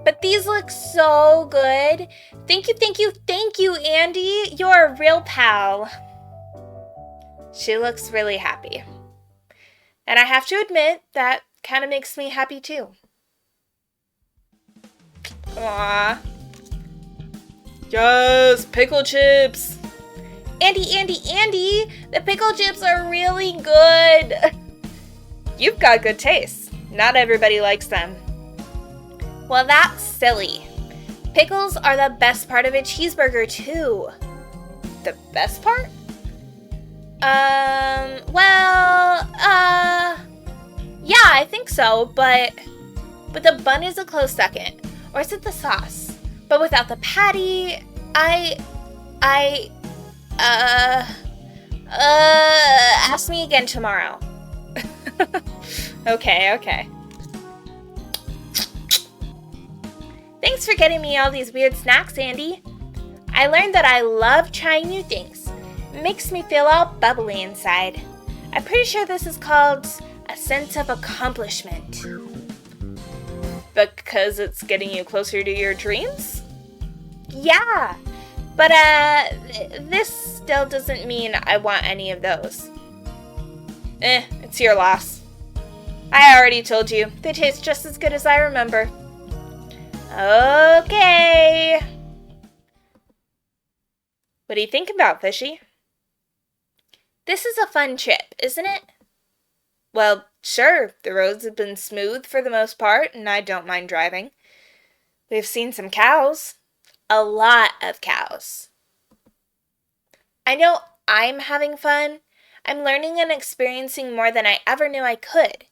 Speaker 1: But these look so good. Thank you, Andy. You're a real pal. She looks really happy. And I have to admit, that kind of makes me happy too. Aww. Yes, pickle chips. Andy, the pickle chips are really good. You've got good taste. Not everybody likes them. Well, that's silly. Pickles are the best part of a cheeseburger, too. The best part? Yeah, I think so, but the bun is a close second. Or is it the sauce? But without the patty, ask me again tomorrow. Okay. Thanks for getting me all these weird snacks, Andy. I learned that I love trying new things. It makes me feel all bubbly inside. I'm pretty sure this is called a sense of accomplishment. Because it's getting you closer to your dreams? Yeah, but this still doesn't mean I want any of those. It's your loss. I already told you, they taste just as good as I remember. Okay. What do you think about, Fishy? This is a fun trip, isn't it? Well, sure, the roads have been smooth for the most part, and I don't mind driving. We've seen some cows. A lot of cows. I know I'm having fun. I'm learning and experiencing more than I ever knew I could.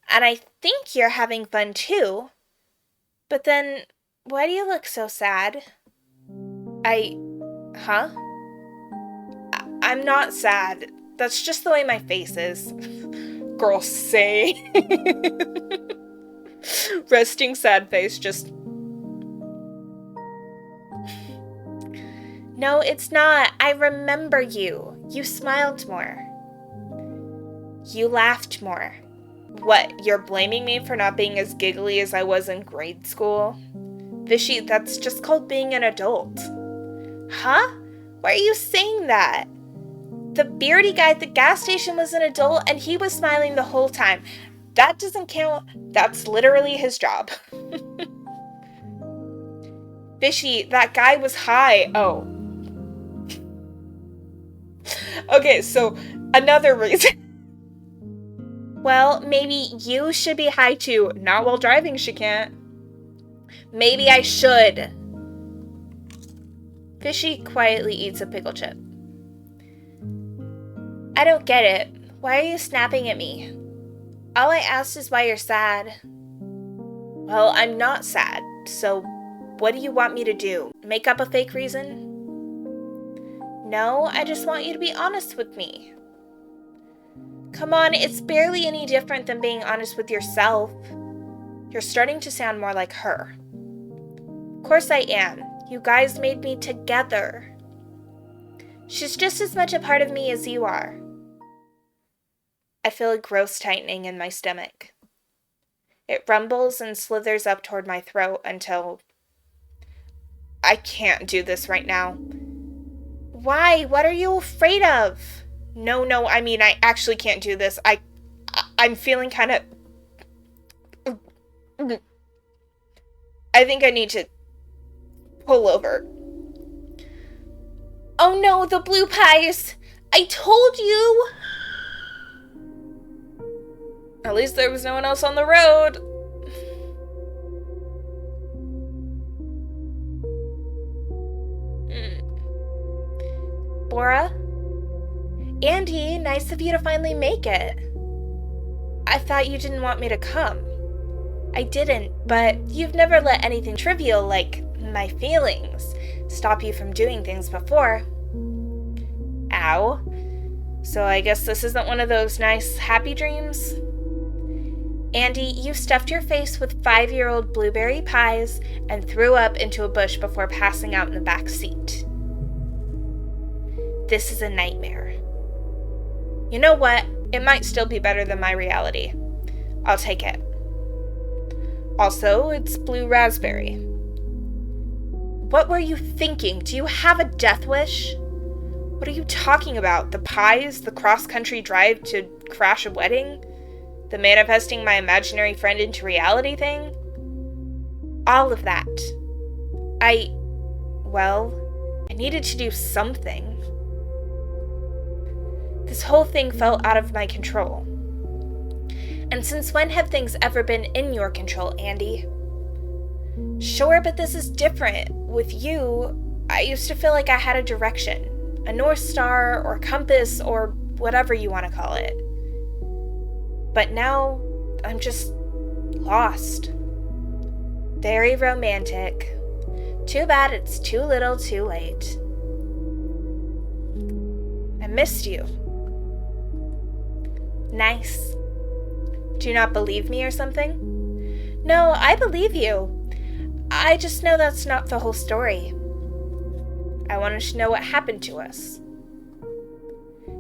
Speaker 1: And I think you're having fun too. But then, why do you look so sad? I'm not sad. That's just the way my face is. Girl, say. Resting sad face, just... No, it's not. I remember you. You smiled more. You laughed more. What, you're blaming me for not being as giggly as I was in grade school? Vishy, that's just called being an adult. Huh? Why are you saying that? The beardy guy at the gas station was an adult and he was smiling the whole time. That doesn't count. That's literally his job. Vishy, that guy was high. Oh. Okay, so another reason. Well, maybe you should be high too. Not while driving, she can't. Maybe I should. Fishy quietly eats a pickle chip. I don't get it. Why are you snapping at me? All I asked is why you're sad. Well, I'm not sad, so what do you want me to do? Make up a fake reason? No, I just want you to be honest with me. Come on, it's barely any different than being honest with yourself. You're starting to sound more like her. Of course I am. You guys made me together. She's just as much a part of me as you are. I feel a gross tightening in my stomach. It rumbles and slithers up toward my throat until... I can't do this right now. Why? What are you afraid of? No, I mean, I actually can't do this. I'm feeling kind of... I think I need to pull over. Oh no, the blue pies! I told you! At least there was no one else on the road. Bora? Andy, nice of you to finally make it. I thought you didn't want me to come. I didn't, but you've never let anything trivial like my feelings stop you from doing things before. Ow. So I guess this isn't one of those nice, happy dreams? Andy, you stuffed your face with 5-year-old blueberry pies and threw up into a bush before passing out in the back seat. This is a nightmare. You know what? It might still be better than my reality. I'll take it. Also, it's blue raspberry. What were you thinking? Do you have a death wish? What are you talking about? The pies? The cross-country drive to crash a wedding? The manifesting my imaginary friend into reality thing? All of that. I needed to do something. This whole thing felt out of my control. And since when have things ever been in your control, Andy? Sure, but this is different. With you, I used to feel like I had a direction, a North Star or compass or whatever you want to call it. But now, I'm just lost. Very romantic. Too bad it's too little too late. I missed you. Nice. Do you not believe me or something? No, I believe you. I just know that's not the whole story. I wanted to know what happened to us.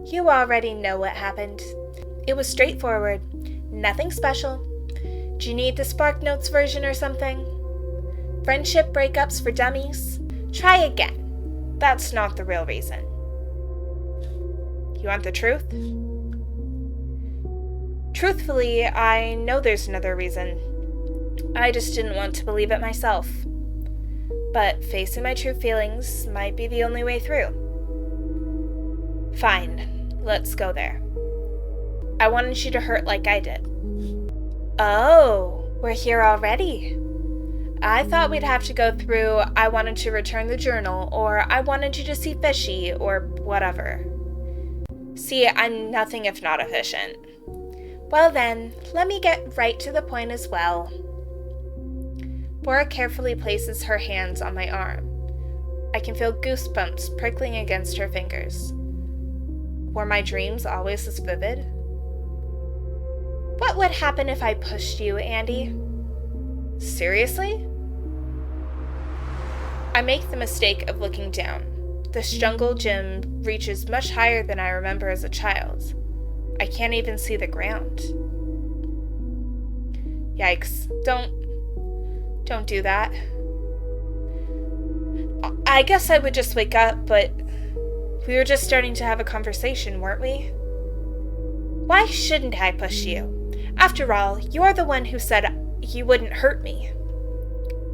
Speaker 1: You already know what happened. It was straightforward. Nothing special. Do you need the Spark Notes version or something? Friendship breakups for dummies? Try again. That's not the real reason. You want the truth? Truthfully, I know there's another reason. I just didn't want to believe it myself. But facing my true feelings might be the only way through. Fine, let's go there. I wanted you to hurt like I did. Oh, we're here already. I thought we'd have to go through I wanted to return the journal, or I wanted you to see fishy, or whatever. See, I'm nothing if not efficient. Well then, let me get right to the point as well. Bora carefully places her hands on my arm. I can feel goosebumps prickling against her fingers. Were my dreams always this vivid? What would happen if I pushed you, Andy? Seriously? I make the mistake of looking down. This jungle gym reaches much higher than I remember as a child. I can't even see the ground. Yikes. Don't do that. I guess I would just wake up, but we were just starting to have a conversation, weren't we? Why shouldn't I push you? After all, you're the one who said you wouldn't hurt me.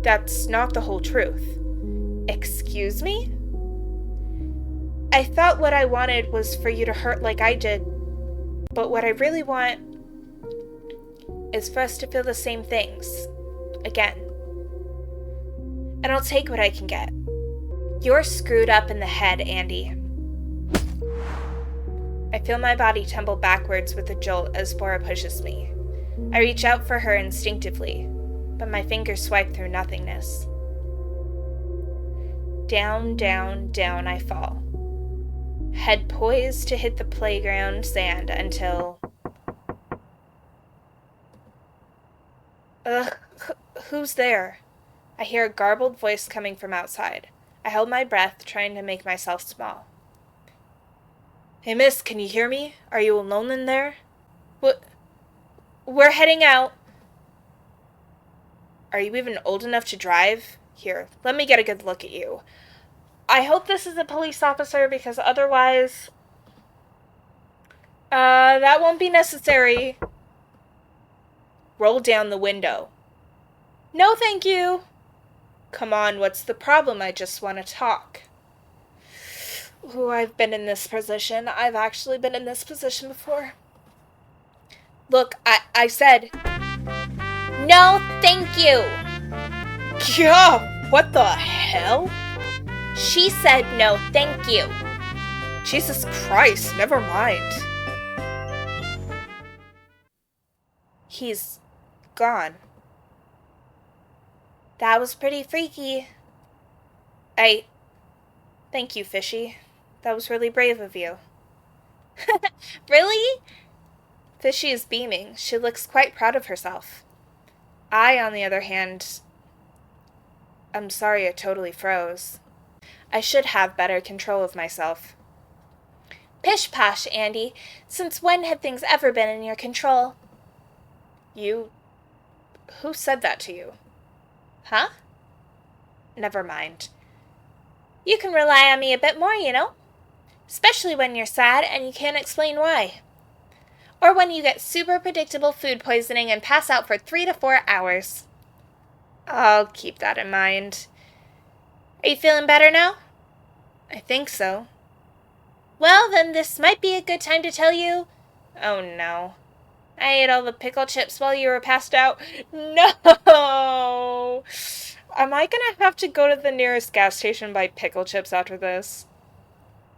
Speaker 1: That's not the whole truth. Excuse me? I thought what I wanted was for you to hurt like I did, but what I really want is for us to feel the same things. Again. And I'll take what I can get. You're screwed up in the head, Andy. I feel my body tumble backwards with a jolt as Bora pushes me. I reach out for her instinctively, but my fingers swipe through nothingness. Down, down, down I fall. Head poised to hit the playground sand until... Ugh, who's there? I hear a garbled voice coming from outside. I held my breath, trying to make myself small. Hey miss, can you hear me? Are you alone in there? What? We're heading out. Are you even old enough to drive? Here, let me get a good look at you. I hope this is a police officer, because otherwise... that won't be necessary. Roll down the window. No, thank you. Come on, what's the problem? I just want to talk. Ooh, I've been in this position. I've actually been in this position before. Look, I said... No, thank you. Yeah, what the hell? She said no, thank you. Jesus Christ, never mind. He's gone. That was pretty freaky. Thank you, Fishy. That was really brave of you. Really? Fishy is beaming. She looks quite proud of herself. I, on the other hand... I'm sorry I totally froze. I should have better control of myself. Pish-posh, Andy. Since when have things ever been in your control? You... Who said that to you? Huh? Never mind. You can rely on me a bit more, you know? Especially when you're sad and you can't explain why. Or when you get super predictable food poisoning and pass out for 3 to 4 hours. I'll keep that in mind. Are you feeling better now? I think so. Well, then this might be a good time to tell you. Oh no. I ate all the pickle chips while you were passed out. No! Am I gonna have to go to the nearest gas station and buy pickle chips after this?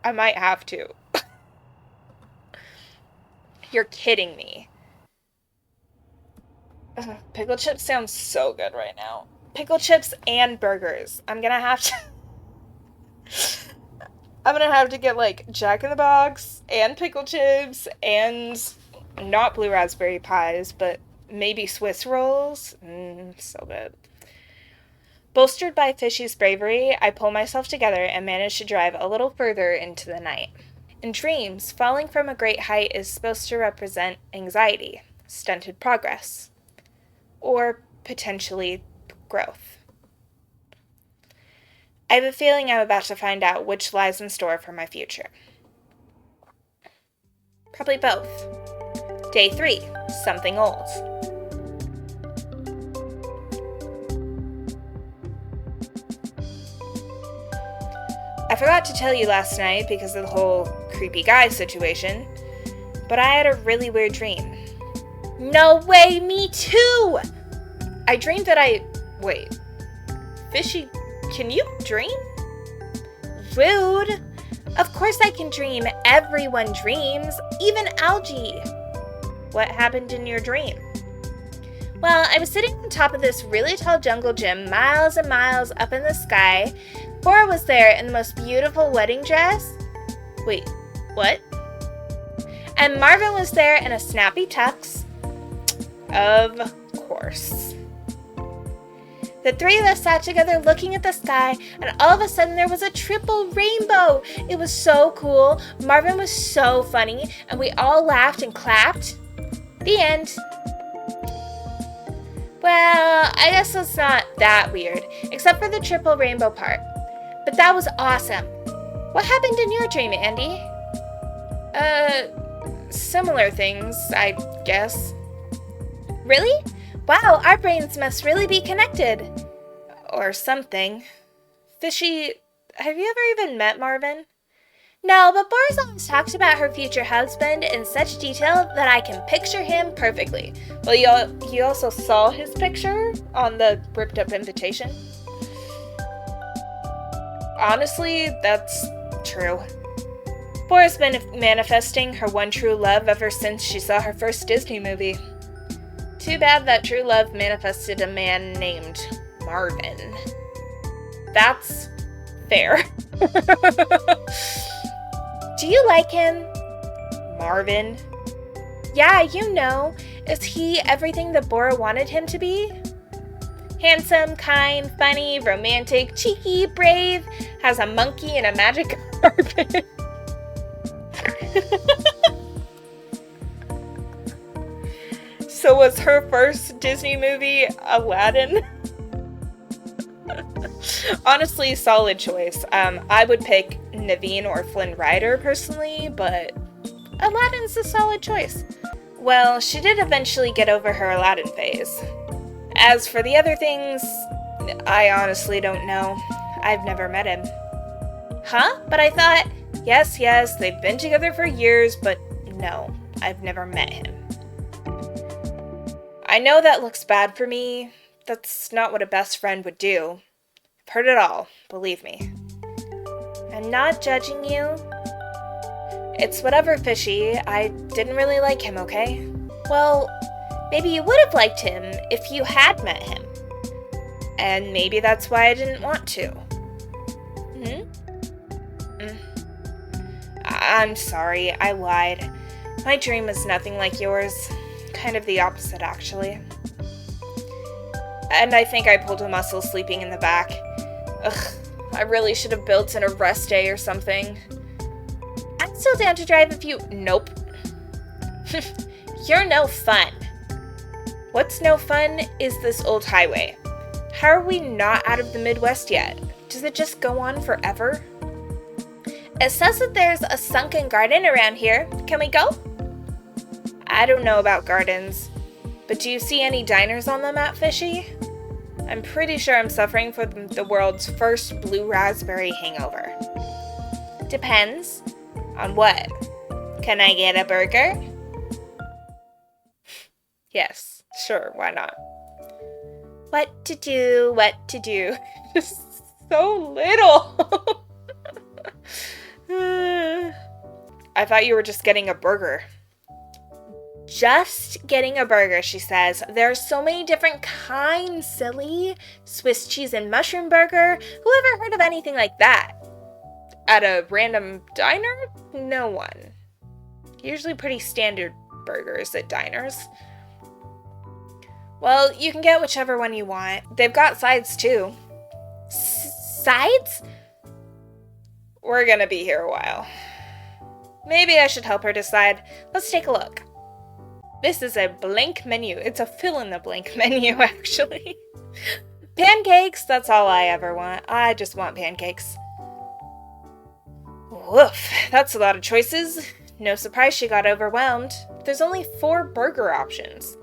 Speaker 1: I might have to. You're kidding me. Ugh, pickle chips sounds so good right now. Pickle chips and burgers. I'm gonna have to get like Jack in the Box and pickle chips and not blue raspberry pies, but maybe Swiss rolls. So good. Bolstered by Fishy's bravery, I pull myself together and manage to drive a little further into the night. In dreams, falling from a great height is supposed to represent anxiety, stunted progress, or potentially growth. I have a feeling I'm about to find out which lies in store for my future. Probably both. Day 3, something old. I forgot to tell you last night because of the whole creepy guy situation, but I had a really weird dream. No way, me too! I dreamed that Wait. Fishy, can you dream? Rude. Of course I can dream. Everyone dreams, even algae. What happened in your dream? Well, I was sitting on top of this really tall jungle gym, miles and miles up in the sky. Bora was there in the most beautiful wedding dress. Wait, what? And Marvin was there in a snappy tux. Of course. The three of us sat together looking at the sky, and all of a sudden there was a triple rainbow. It was so cool. Marvin was so funny, and we all laughed and clapped. The end. Well, I guess it's not that weird, except for the triple rainbow part. But that was awesome. What happened in your dream, Andy? Similar things, I guess. Really? Wow, our brains must really be connected. Or something. Fishy, have you ever even met Marvin? No, but Bora's always talked about her future husband in such detail that I can picture him perfectly. Well, you also saw his picture on the ripped up invitation? Honestly, that's true. Bora's been manifesting her one true love ever since she saw her first Disney movie. Too bad that true love manifested a man named Marvin. That's fair. Do you like him? Marvin? Yeah, you know. Is he everything that Bora wanted him to be? Handsome, kind, funny, romantic, cheeky, brave, has a monkey and a magic carpet. So was her first Disney movie Aladdin? Honestly, solid choice. I would pick Naveen or Flynn Rider personally, but Aladdin's a solid choice. Well, she did eventually get over her Aladdin phase. As for the other things, I honestly don't know. I've never met him. Huh? But I thought, yes, they've been together for years, but no, I've never met him. I know that looks bad for me. That's not what a best friend would do. I've heard it all, believe me. I'm not judging you. It's whatever, Fishy. I didn't really like him, okay? Well, maybe you would have liked him if you had met him. And maybe that's why I didn't want to. I'm sorry, I lied. My dream was nothing like yours. Kind of the opposite, actually. And I think I pulled a muscle sleeping in the back. Ugh, I really should have built in a rest day or something. I'm still down to drive if you... Nope. You're no fun. What's no fun is this old highway. How are we not out of the Midwest yet? Does it just go on forever? It says that there's a sunken garden around here. Can we go? I don't know about gardens, but do you see any diners on the map, Fishy? I'm pretty sure I'm suffering from the world's first blue raspberry hangover. Depends. On what? Can I get a burger? Yes, sure, why not? What to do, what to do. Just so little. I thought you were just getting a burger. Just getting a burger, she says. There are so many different kinds, silly. Swiss cheese and mushroom burger. Who ever heard of anything like that? At a random diner? No one. Usually pretty standard burgers at diners. Well, you can get whichever one you want. They've got sides too. Sides? We're gonna be here a while. Maybe I should help her decide. Let's take a look. This is a blank menu. It's a fill-in-the-blank menu, actually. Pancakes, that's all I ever want. I just want pancakes. Woof, that's a lot of choices. No surprise she got overwhelmed. There's only 4 burger options.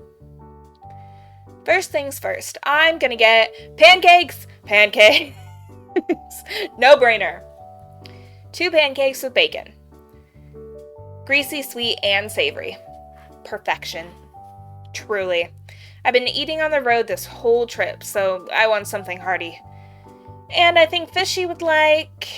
Speaker 1: First things first, I'm gonna get pancakes! Pancakes! No-brainer. 2 pancakes with bacon. Greasy, sweet, and savory. Perfection. Truly. I've been eating on the road this whole trip, so I want something hearty. And I think Fishy would like...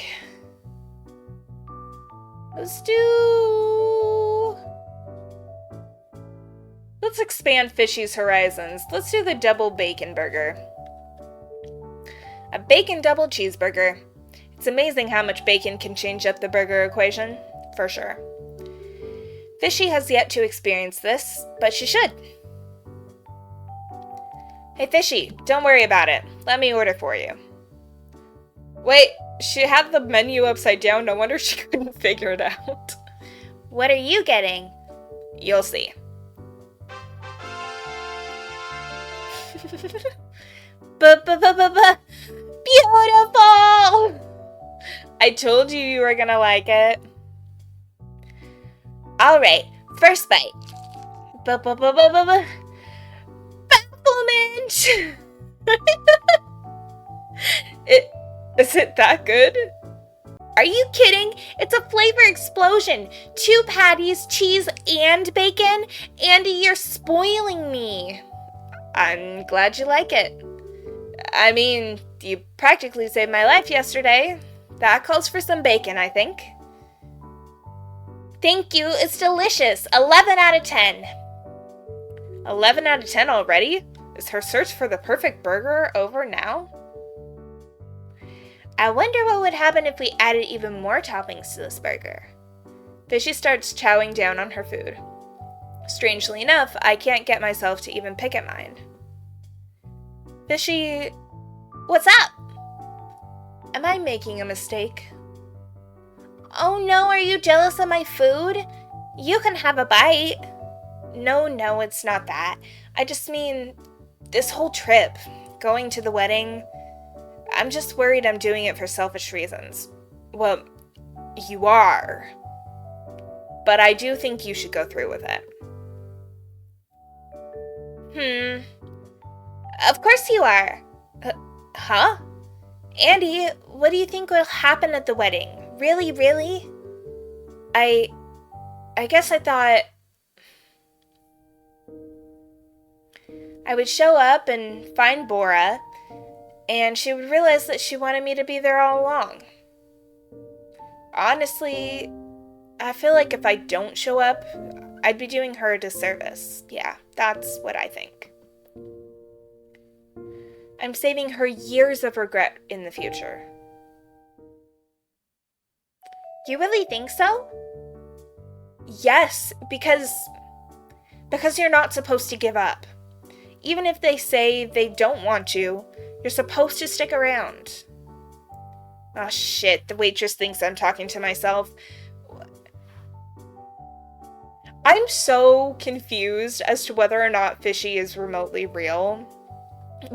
Speaker 1: Let's expand Fishy's horizons. Let's do the double bacon burger. A bacon double cheeseburger. It's amazing how much bacon can change up the burger equation, for sure. Fishy has yet to experience this, but she should. Hey Fishy, don't worry about it. Let me order for you. Wait, she had the menu upside down. No wonder she couldn't figure it out. What are you getting? You'll see. Beautiful! I told you were gonna like it. Alright, first bite. Bafflement! Is it that good? Are you kidding? It's a flavor explosion. 2 patties, cheese, and bacon. Andy, you're spoiling me. I'm glad you like it. I mean, you practically saved my life yesterday. That calls for some bacon, I think. Thank you, it's delicious. 11 out of 10. 11 out of 10 already? Is her search for the perfect burger over now? I wonder what would happen if we added even more toppings to this burger. Fishy starts chowing down on her food. Strangely enough, I can't get myself to even pick at mine. Fishy, what's up? Am I making a mistake? Oh no, are you jealous of my food? You can have a bite. No, it's not that. I just mean, this whole trip, going to the wedding, I'm just worried I'm doing it for selfish reasons. Well, you are. But I do think you should go through with it. Of course you are. Huh? Andy, what do you think will happen at the wedding? Really? I guess I thought I would show up and find Bora, and she would realize that she wanted me to be there all along. Honestly, I feel like if I don't show up, I'd be doing her a disservice. Yeah, that's what I think. I'm saving her years of regret in the future. You really think so? Yes, because you're not supposed to give up. Even if they say they don't want you, you're supposed to stick around. Oh shit, the waitress thinks I'm talking to myself. I'm so confused as to whether or not Fishy is remotely real.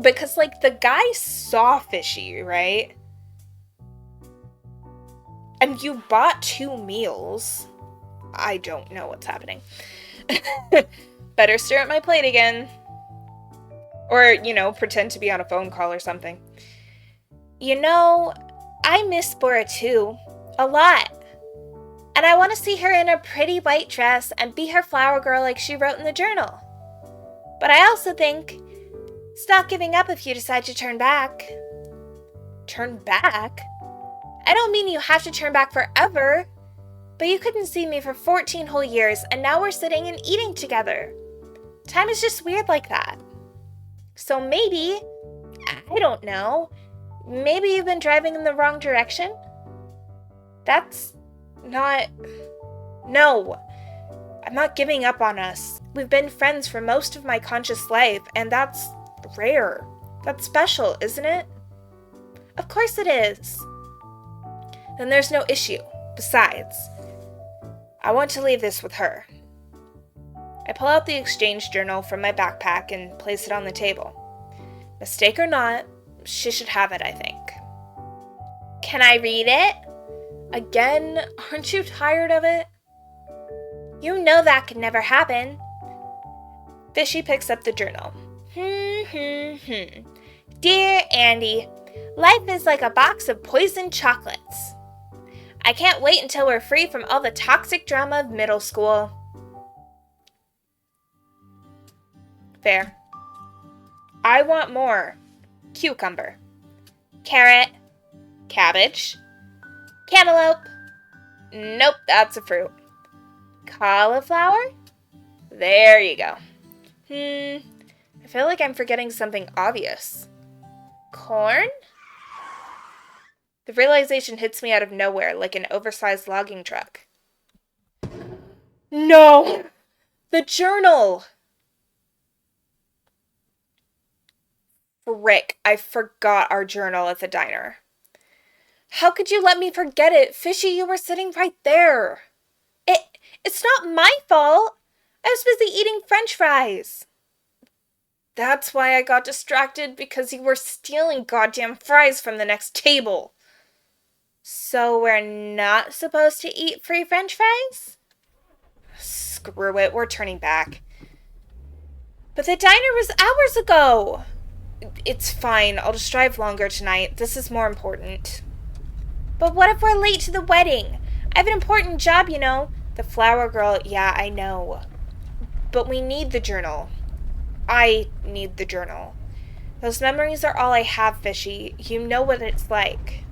Speaker 1: Because, like, the guy saw Fishy, right? And you bought 2 meals. I don't know what's happening. Better stare at my plate again. Or, pretend to be on a phone call or something. I miss Bora too. A lot. And And I want to see her in a pretty white dress and be her flower girl like she wrote in the journal. But I also think it's not giving up if you decide to turn back. Turn back? I don't mean you have to turn back forever, but you couldn't see me for 14 whole years, and now we're sitting and eating together. Time is just weird like that. So maybe, I don't know, maybe you've been driving in the wrong direction? That's not... No, I'm not giving up on us. We've been friends for most of my conscious life, and that's rare. That's special, isn't it? Of course it is. Then there's no issue. Besides, I want to leave this with her. I pull out the exchange journal from my backpack and place it on the table. Mistake or not, she should have it, I think. Can I read it? Again? Aren't you tired of it? You know that could never happen. Fishy picks up the journal. Dear Andy, life is like a box of poisoned chocolates. I can't wait until we're free from all the toxic drama of middle school. Fair. I want more. Cucumber. Carrot. Cabbage. Cantaloupe. Nope, that's a fruit. Cauliflower? There you go. I feel like I'm forgetting something obvious. Corn? The realization hits me out of nowhere like an oversized logging truck. No! The journal! Frick, I forgot our journal at the diner. How could you let me forget it? Fishy, you were sitting right there. It's not my fault. I was busy eating French fries. That's why I got distracted, because you were stealing goddamn fries from the next table. So we're not supposed to eat free French fries? Screw it, we're turning back. But the diner was hours ago. It's fine, I'll just drive longer tonight. This is more important. But what if we're late to the wedding? I have an important job, you know. The flower girl, yeah, I know. But we need the journal. I need the journal. Those memories are all I have, Fishy. You know what it's like.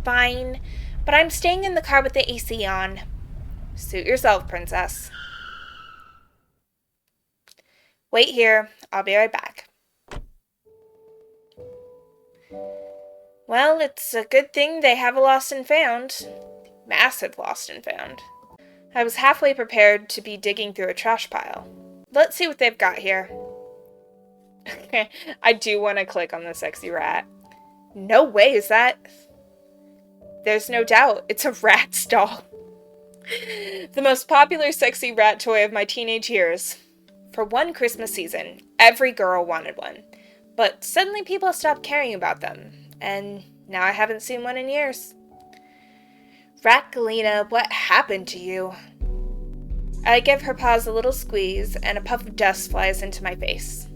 Speaker 1: Fine, but I'm staying in the car with the AC on. Suit yourself, princess. Wait here. I'll be right back. Well, it's a good thing they have a lost and found. Massive lost and found. I was halfway prepared to be digging through a trash pile. Let's see what they've got here. I do want to click on the sexy rat. No way, is that... There's no doubt, it's a rat's doll. The most popular sexy rat toy of my teenage years. For one Christmas season, every girl wanted one. But suddenly people stopped caring about them. And now I haven't seen one in years. Rat Galena, what happened to you? I give her paws a little squeeze, and a puff of dust flies into my face.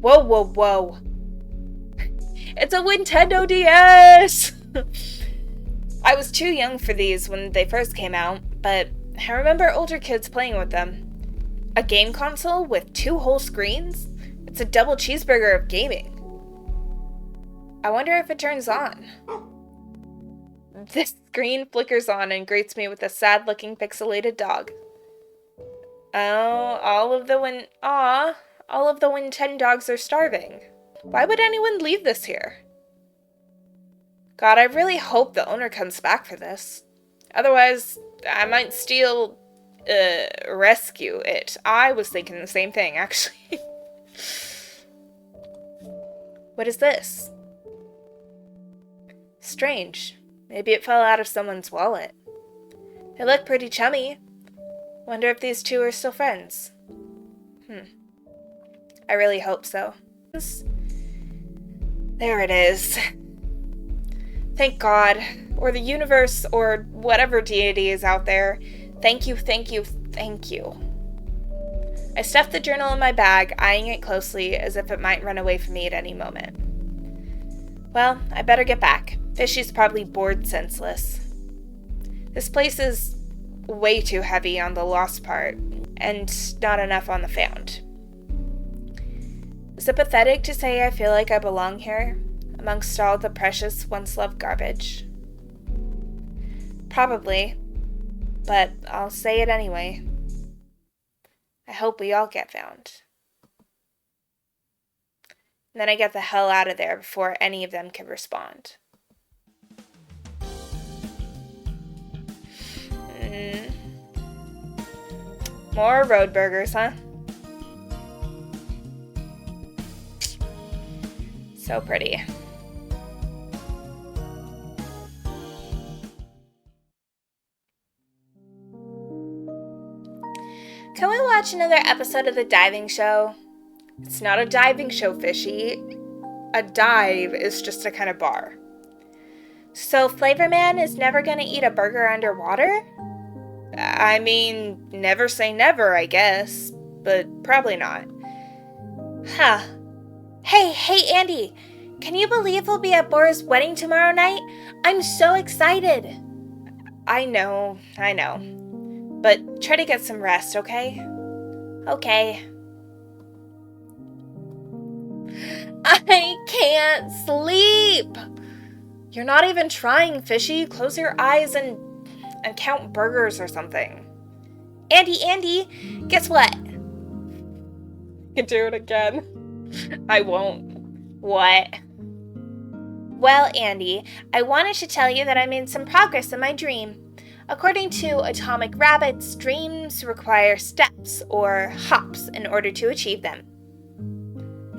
Speaker 1: Whoa, whoa, whoa. It's a Nintendo DS! I was too young for these when they first came out, but I remember older kids playing with them. A game console with 2 whole screens? It's a double cheeseburger of gaming. I wonder if it turns on. This screen flickers on and greets me with a sad-looking pixelated dog. Oh, all of the Win10 dogs are starving. Why would anyone leave this here? God, I really hope the owner comes back for this. Otherwise, I might rescue it. I was thinking the same thing, actually. What is this? Strange. Maybe it fell out of someone's wallet. They look pretty chummy. Wonder if these two are still friends. I really hope so. There it is. Thank God, or the universe, or whatever deity is out there. Thank you, thank you, thank you. I stuffed the journal in my bag, eyeing it closely as if it might run away from me at any moment. Well, I better get back. Fishy's probably bored senseless. This place is way too heavy on the lost part, and not enough on the found. Is it pathetic to say I feel like I belong here, amongst all the precious, once-loved garbage? Probably, but I'll say it anyway. I hope we all get found. And then I get the hell out of there before any of them can respond. More road burgers, huh? So pretty. Can we watch another episode of The Diving Show? It's not a diving show, Fishy. A dive is just a kind of bar. So Flavor Man is never gonna eat a burger underwater? I mean, never say never, I guess. But probably not. Huh. Hey, Andy. Can you believe we'll be at Bora's wedding tomorrow night? I'm so excited. I know. But try to get some rest, okay? Okay. I can't sleep. You're not even trying, Fishy. Close your eyes and count burgers or something. Andy, guess what? You do it again. I won't. What? Well, Andy, I wanted to tell you that I made some progress in my dream. According to Atomic Rabbits, dreams require steps or hops in order to achieve them.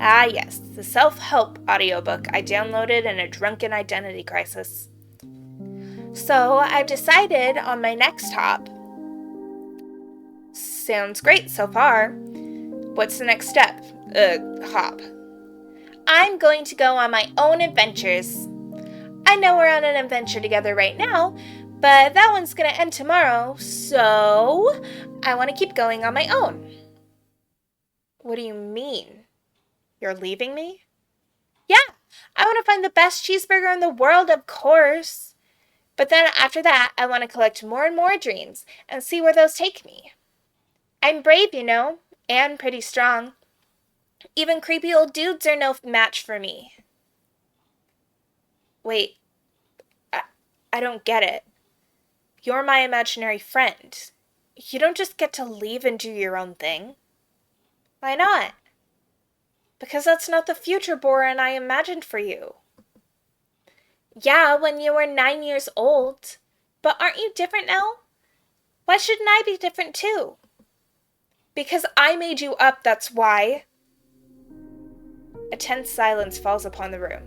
Speaker 1: Ah, yes, the self-help audiobook I downloaded in a drunken identity crisis. So I've decided on my next hop. Sounds great so far. What's the next step? Hop. I'm going to go on my own adventures. I know we're on an adventure together right now, but that one's going to end tomorrow, so I want to keep going on my own. What do you mean? You're leaving me? Yeah, I want to find the best cheeseburger in the world, of course. But then after that, I want to collect more and more dreams and see where those take me. I'm brave, you know, and pretty strong. Even creepy old dudes are no match for me. Wait, I don't get it. You're my imaginary friend. You don't just get to leave and do your own thing. Why not? Because that's not the future Bora and I imagined for you. Yeah, when you were 9 years old. But aren't you different now? Why shouldn't I be different too? Because I made you up, that's why. A tense silence falls upon the room.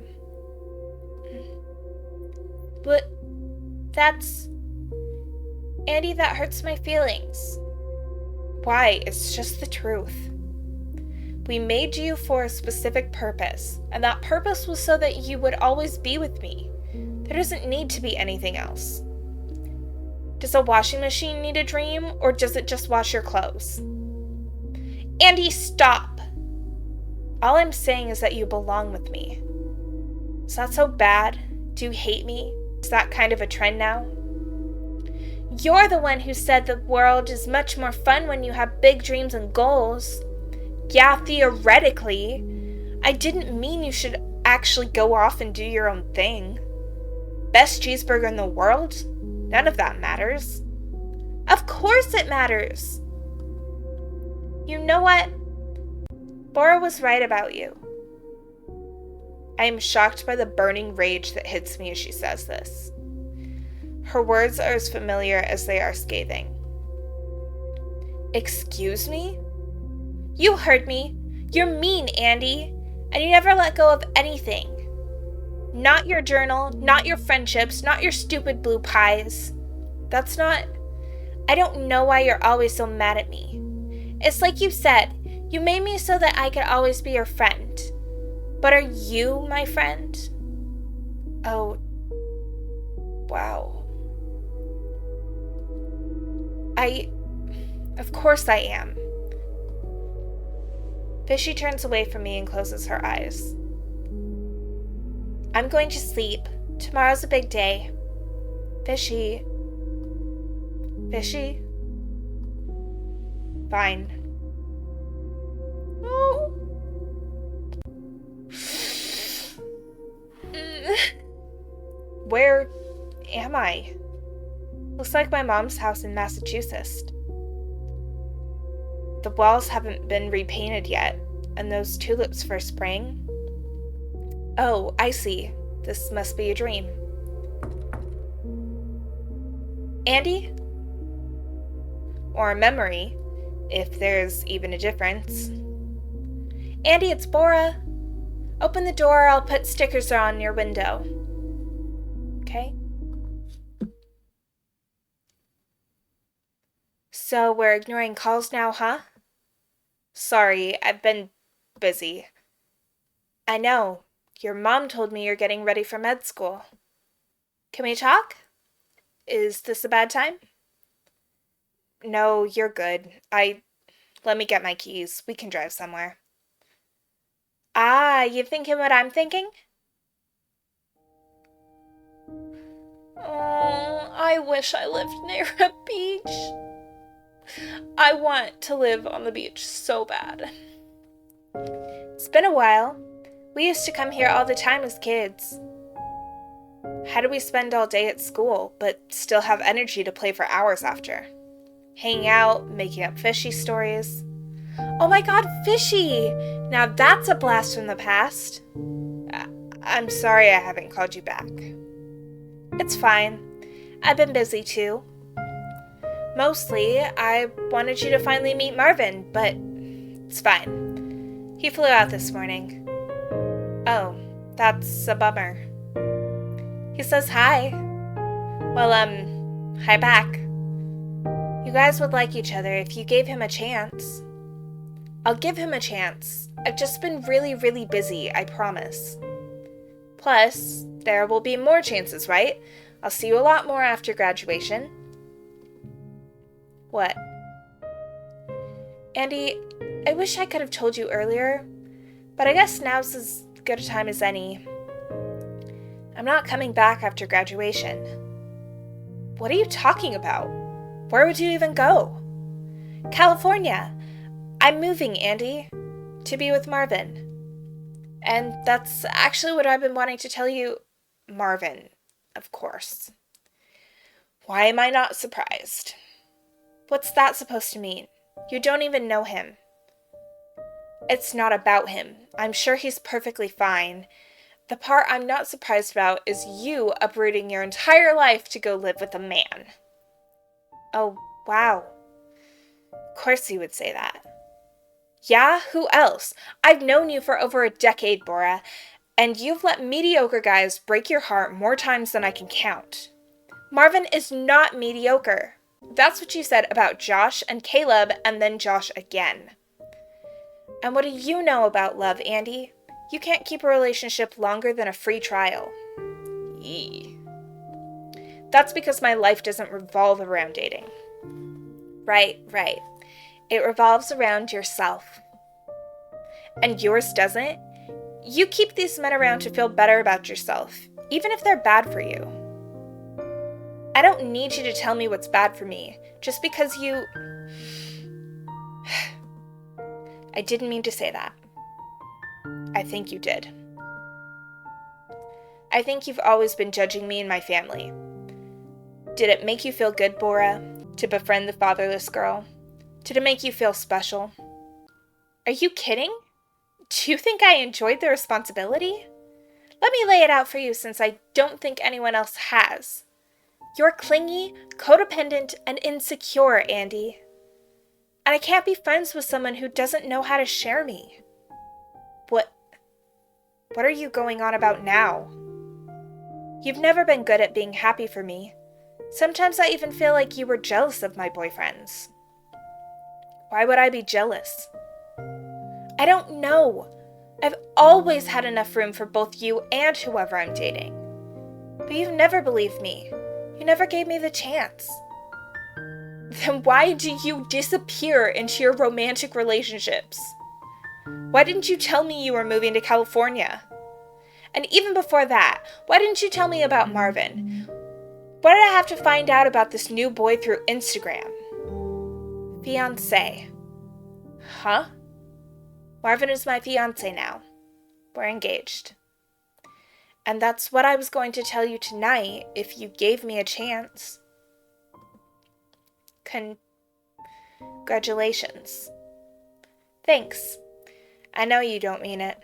Speaker 1: But that's... Andy, that hurts my feelings. Why? It's just the truth. We made you for a specific purpose, and that purpose was so that you would always be with me. There doesn't need to be anything else. Does a washing machine need a dream, or does it just wash your clothes? Andy, stop! All I'm saying is that you belong with me. Is that so bad? Do you hate me? Is that kind of a trend now? You're the one who said the world is much more fun when you have big dreams and goals. Yeah, theoretically. I didn't mean you should actually go off and do your own thing. Best cheeseburger in the world? None of that matters. Of course it matters. You know what? Bora was right about you. I am shocked by the burning rage that hits me as she says this. Her words are as familiar as they are scathing. Excuse me? You heard me. You're mean, Andy. And you never let go of anything. Not your journal, not your friendships, not your stupid blue pies. That's not... I don't know why you're always so mad at me. It's like you said, you made me so that I could always be your friend. But are you my friend? Oh, wow. Of course I am. Fishy turns away from me and closes her eyes. I'm going to sleep. Tomorrow's a big day. Fishy, Fishy? Fine. Oh. Where am I? Looks like my mom's house in Massachusetts. The walls haven't been repainted yet, and those tulips for spring. Oh, I see. This must be a dream. Andy? Or a memory, if there's even a difference. Andy, it's Bora. Open the door, I'll put stickers on your window. Okay? So we're ignoring calls now, huh? Sorry, I've been busy. I know. Your mom told me you're getting ready for med school. Can we talk? Is this a bad time? No, you're good. Let me get my keys. We can drive somewhere. Ah, you thinking what I'm thinking? Oh, I wish I lived near a beach. I want to live on the beach so bad. It's been a while. We used to come here all the time as kids. How do we spend all day at school, but still have energy to play for hours after? Hanging out, making up fishy stories. Oh my god, fishy! Now that's a blast from the past. I'm sorry I haven't called you back. It's fine. I've been busy too. Mostly, I wanted you to finally meet Marvin, but it's fine. He flew out this morning. Oh, that's a bummer. He says hi. Well, hi back. You guys would like each other if you gave him a chance. I'll give him a chance. I've just been really, really busy, I promise. Plus, there will be more chances, right? I'll see you a lot more after graduation. What? Andy, I wish I could have told you earlier, but I guess now's as good a time as any. I'm not coming back after graduation. What are you talking about? Where would you even go? California. I'm moving, Andy, to be with Marvin. And that's actually what I've been wanting to tell you. Marvin, of course. Why am I not surprised? What's that supposed to mean? You don't even know him. It's not about him. I'm sure he's perfectly fine. The part I'm not surprised about is you uprooting your entire life to go live with a man. Oh, wow. Of course you would say that. Yeah, who else? I've known you for over a decade, Bora, and you've let mediocre guys break your heart more times than I can count. Marvin is not mediocre. That's what you said about Josh and Caleb and then Josh again. And what do you know about love, Andy? You can't keep a relationship longer than a free trial. Yee. That's because my life doesn't revolve around dating. Right. It revolves around yourself. And yours doesn't? You keep these men around to feel better about yourself, even if they're bad for you. I don't need you to tell me what's bad for me, just because you... I didn't mean to say that. I think you did. I think you've always been judging me and my family. Did it make you feel good, Bora, to befriend the fatherless girl? Did it make you feel special? Are you kidding? Do you think I enjoyed the responsibility? Let me lay it out for you since I don't think anyone else has. You're clingy, codependent, and insecure, Andy. And I can't be friends with someone who doesn't know how to share me. What are you going on about now? You've never been good at being happy for me. Sometimes I even feel like you were jealous of my boyfriends. Why would I be jealous? I don't know. I've always had enough room for both you and whoever I'm dating. But you've never believed me. You never gave me the chance. Then why do you disappear into your romantic relationships? Why didn't you tell me you were moving to California? And even before that, why didn't you tell me about Marvin? What did I have to find out about this new boy through Instagram? Fiancé. Huh? Marvin is my fiancé now. We're engaged. And that's what I was going to tell you tonight if you gave me a chance. Congratulations. Thanks. I know you don't mean it.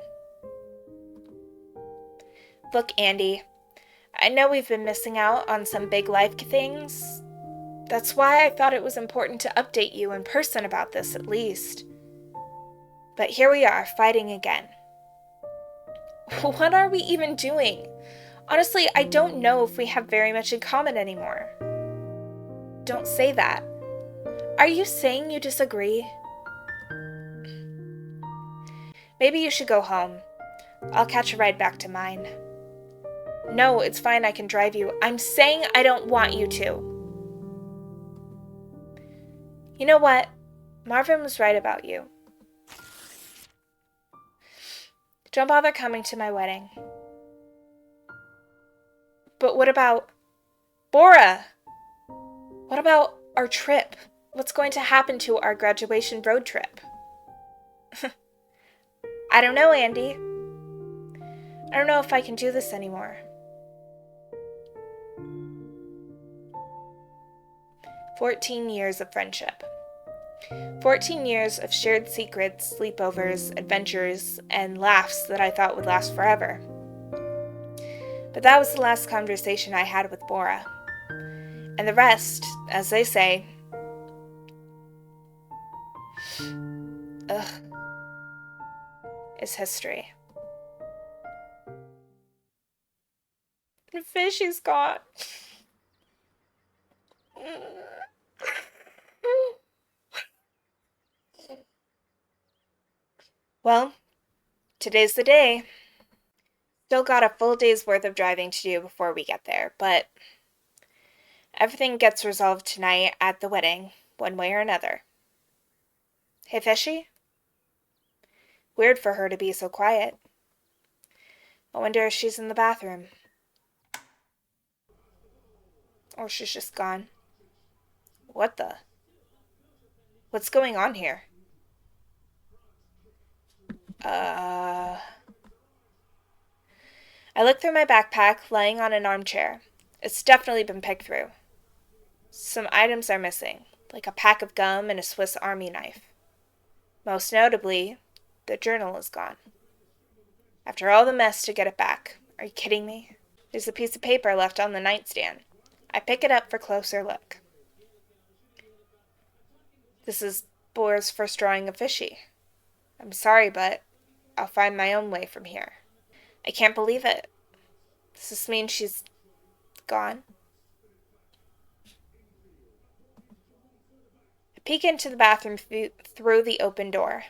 Speaker 1: Look, Andy, I know we've been missing out on some big life things. That's why I thought it was important to update you in person about this at least. But here we are, fighting again. What are we even doing? Honestly, I don't know if we have very much in common anymore. Don't say that. Are you saying you disagree? Maybe you should go home. I'll catch a ride back to mine. No, it's fine, I can drive you. I'm saying I don't want you to. You know what? Marvin was right about you. Don't bother coming to my wedding. But what about Bora? What about our trip? What's going to happen to our graduation road trip? I don't know, Andy. I don't know if I can do this anymore. 14 years of friendship. 14 years of shared secrets, sleepovers, adventures, and laughs that I thought would last forever. But that was the last conversation I had with Bora. And the rest, as they say, is history. The fish is gone. Well, today's the day. Still got a full day's worth of driving to do before we get there, but everything gets resolved tonight at the wedding, one way or another. Hey, Fishy? Weird for her to be so quiet. I wonder if she's in the bathroom. Or she's just gone. What the? What's going on here? I look through my backpack, lying on an armchair. It's definitely been picked through. Some items are missing, like a pack of gum and a Swiss Army knife. Most notably, the journal is gone. After all the mess to get it back. Are you kidding me? There's a piece of paper left on the nightstand. I pick it up for closer look. This is Bora's first drawing of Fishy. I'm sorry, but I'll find my own way from here. I can't believe it. Does this mean she's gone? I peek into the bathroom through the open door.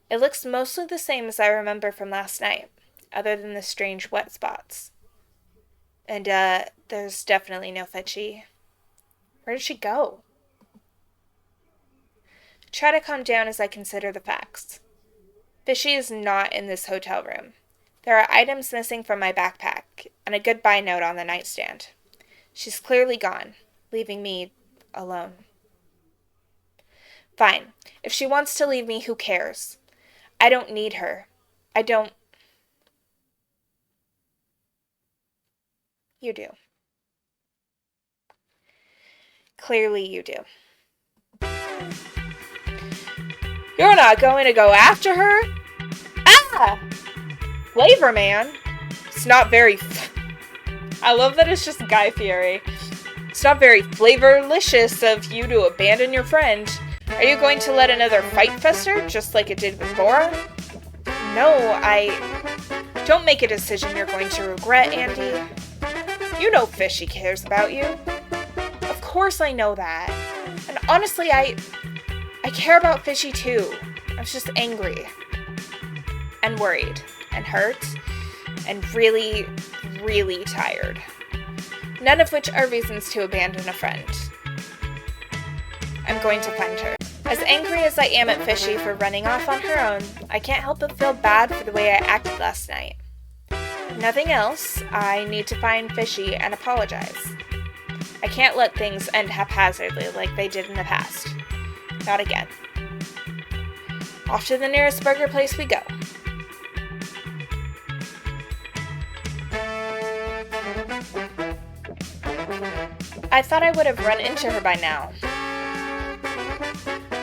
Speaker 1: It looks mostly the same as I remember from last night, other than the strange wet spots. And, there's definitely no Fishy. Where did she go? I try to calm down as I consider the facts. Fishy is not in this hotel room. There are items missing from my backpack, and a goodbye note on the nightstand. She's clearly gone, leaving me alone. Fine. If she wants to leave me, who cares? I don't need her. I don't... You do. Clearly you do. You're not going to go after her? Ah! Flavor Man. It's not very... I love that it's just Guy Fieri. It's not very flavorlicious of you to abandon your friend. Are you going to let another fight fester, just like it did with Bora? No, Don't make a decision you're going to regret, Andy. You know Fishy cares about you. Of course I know that. And honestly, I care about Fishy too. I was just angry. And worried. And hurt. And really, really tired. None of which are reasons to abandon a friend. I'm going to find her. As angry as I am at Fishy for running off on her own, I can't help but feel bad for the way I acted last night. If nothing else, I need to find Fishy and apologize. I can't let things end haphazardly like they did in the past. Not again. Off to the nearest burger place we go. I thought I would have run into her by now.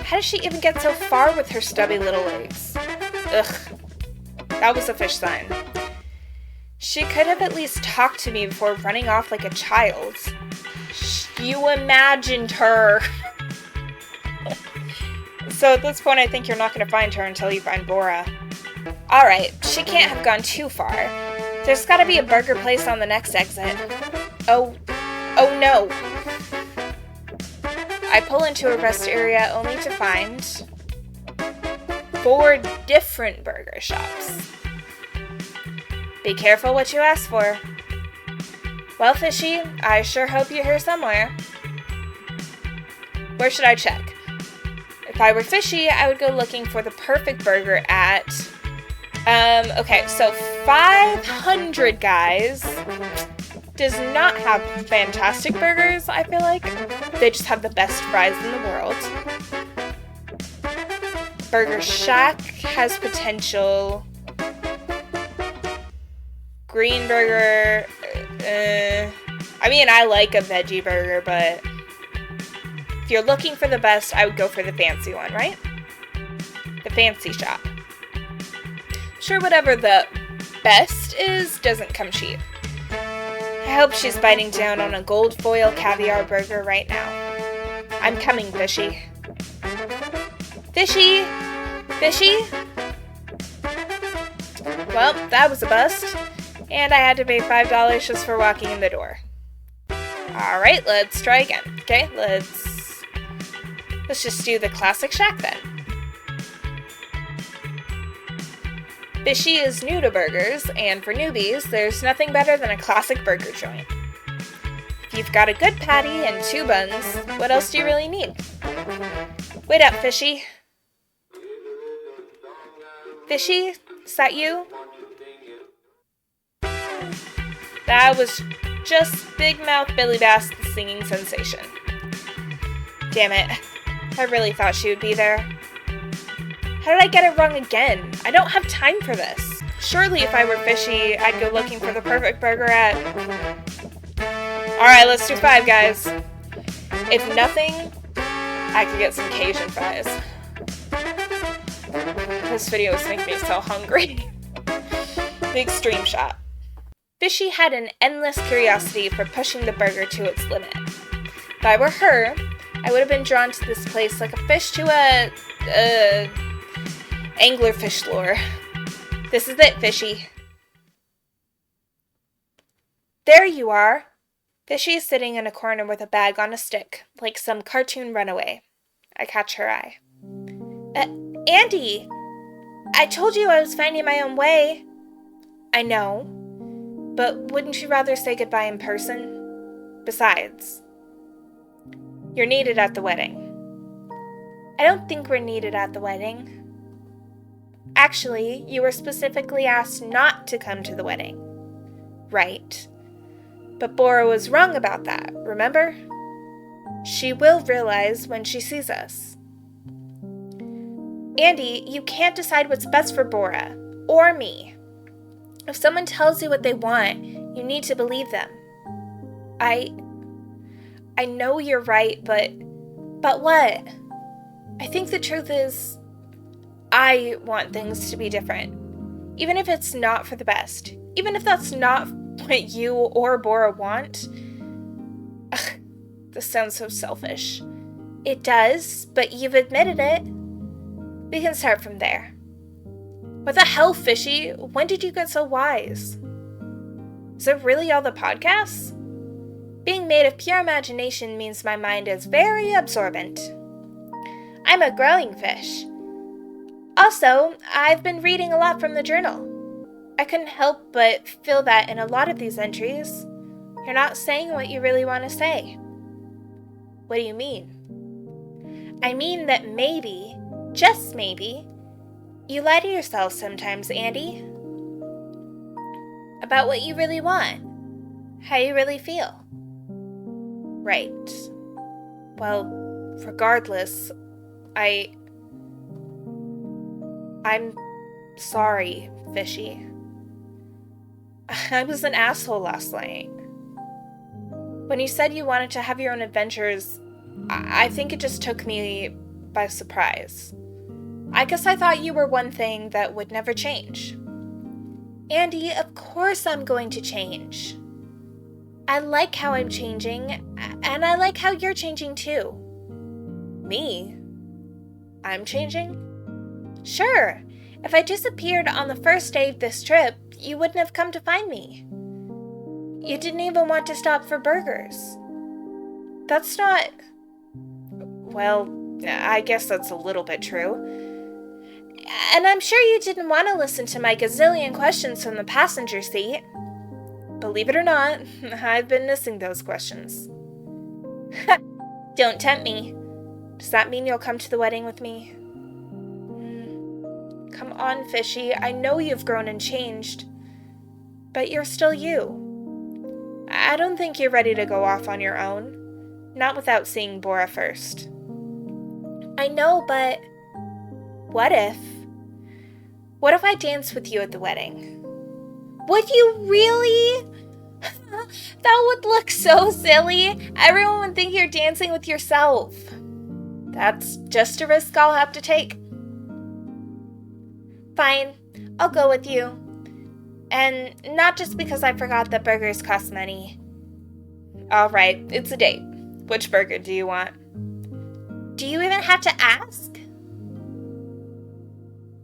Speaker 1: How does she even get so far with her stubby little legs? Ugh. That was a fish sign. She could have at least talked to me before running off like a child. You imagined her. So at this point, I think you're not going to find her until you find Bora. Alright, she can't have gone too far. There's got to be a burger place on the next exit. Oh no. I pull into a rest area only to find 4 different burger shops. Be careful what you ask for. Well, Fishy, I sure hope you're here somewhere. Where should I check? If I were Fishy, I would go looking for the perfect burger at... okay, so 500 Guys does not have fantastic burgers, I feel like. They just have the best fries in the world. Burger Shack has potential. Green Burger, I mean, I like a veggie burger, but if you're looking for the best, I would go for the fancy one, right? The fancy shop. Sure, whatever the best is doesn't come cheap. I hope she's biting down on a gold foil caviar burger right now. I'm coming, Fishy. Fishy! Fishy! Well, that was a bust. And I had to pay $5 just for walking in the door. Alright, let's try again. Okay, let's just do the classic shack then. Fishy is new to burgers, and for newbies, there's nothing better than a classic burger joint. If you've got a good patty and 2 buns, what else do you really need? Wait up, Fishy. Fishy, is that you? That was just Big Mouth Billy Bass, the singing sensation. Damn it. I really thought she would be there. How did I get it wrong again? I don't have time for this. Surely if I were Fishy, I'd go looking for the perfect burger at... Alright, let's do 5 Guys. If nothing, I could get some Cajun fries. This video is making me so hungry. The extreme shot. Fishy had an endless curiosity for pushing the burger to its limit. If I were her, I would have been drawn to this place like a fish to a anglerfish lure. This is it, Fishy. There you are. Fishy is sitting in a corner with a bag on a stick, like some cartoon runaway. I catch her eye. Andy! I told you I was finding my own way. I know. But wouldn't you rather say goodbye in person? Besides, you're needed at the wedding. I don't think we're needed at the wedding. Actually, you were specifically asked not to come to the wedding. Right. But Bora was wrong about that, remember? She will realize when she sees us. Andy, you can't decide what's best for Bora, or me. If someone tells you what they want, you need to believe them. I know you're right, but what? I think the truth is, I want things to be different. Even if it's not for the best. Even if that's not what you or Bora want. Ugh, this sounds so selfish. It does, but you've admitted it. We can start from there. What the hell, Fishy? When did you get so wise? Is it really all the podcasts? Being made of pure imagination means my mind is very absorbent. I'm a growing fish. Also, I've been reading a lot from the journal. I couldn't help but feel that in a lot of these entries, you're not saying what you really want to say. What do you mean? I mean that maybe, just maybe, you lie to yourself sometimes, Andy. About what you really want. How you really feel. Right. Well, regardless, I'm sorry, Fishy. I was an asshole last night. When you said you wanted to have your own adventures, I think it just took me by surprise. I guess I thought you were one thing that would never change. Andy, of course I'm going to change. I like how I'm changing, and I like how you're changing too. Me? I'm changing? Sure. If I disappeared on the first day of this trip, you wouldn't have come to find me. You didn't even want to stop for burgers. That's not... Well, I guess that's a little bit true. And I'm sure you didn't want to listen to my gazillion questions from the passenger seat. Believe it or not, I've been missing those questions. Don't tempt me. Does that mean you'll come to the wedding with me? Come on, Fishy. I know you've grown and changed. But you're still you. I don't think you're ready to go off on your own. Not without seeing Bora first. I know, but... What if? What if I danced with you at the wedding? Would you really? That would look so silly. Everyone would think you're dancing with yourself. That's just a risk I'll have to take. Fine, I'll go with you. And not just because I forgot that burgers cost money. Alright, it's a date. Which burger do you want? Do you even have to ask?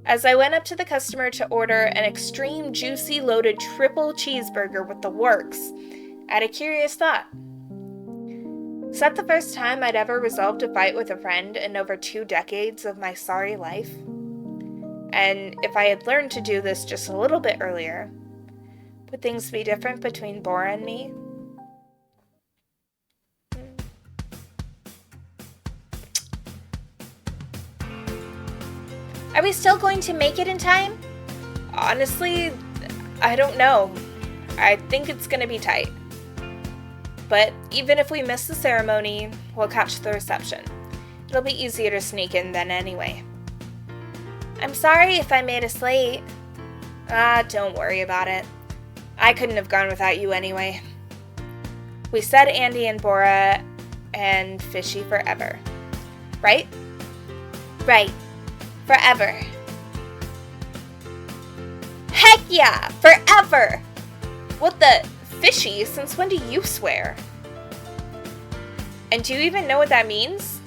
Speaker 1: As I went up to the customer to order an extreme juicy loaded triple cheeseburger with the works, I had a curious thought. Is that the first time I'd ever resolved a fight with a friend in over 2 decades of my sorry life? And if I had learned to do this just a little bit earlier, would things be different between Bora and me? Are we still going to make it in time? Honestly, I don't know. I think it's going to be tight. But even if we miss the ceremony, we'll catch the reception. It'll be easier to sneak in then anyway. I'm sorry if I made us late. Don't worry about it. I couldn't have gone without you anyway. We said Andy and Bora and Fishy forever. Right? Right. Forever. Heck yeah! Forever! What the... Fishy, since when do you swear? And do you even know what that means?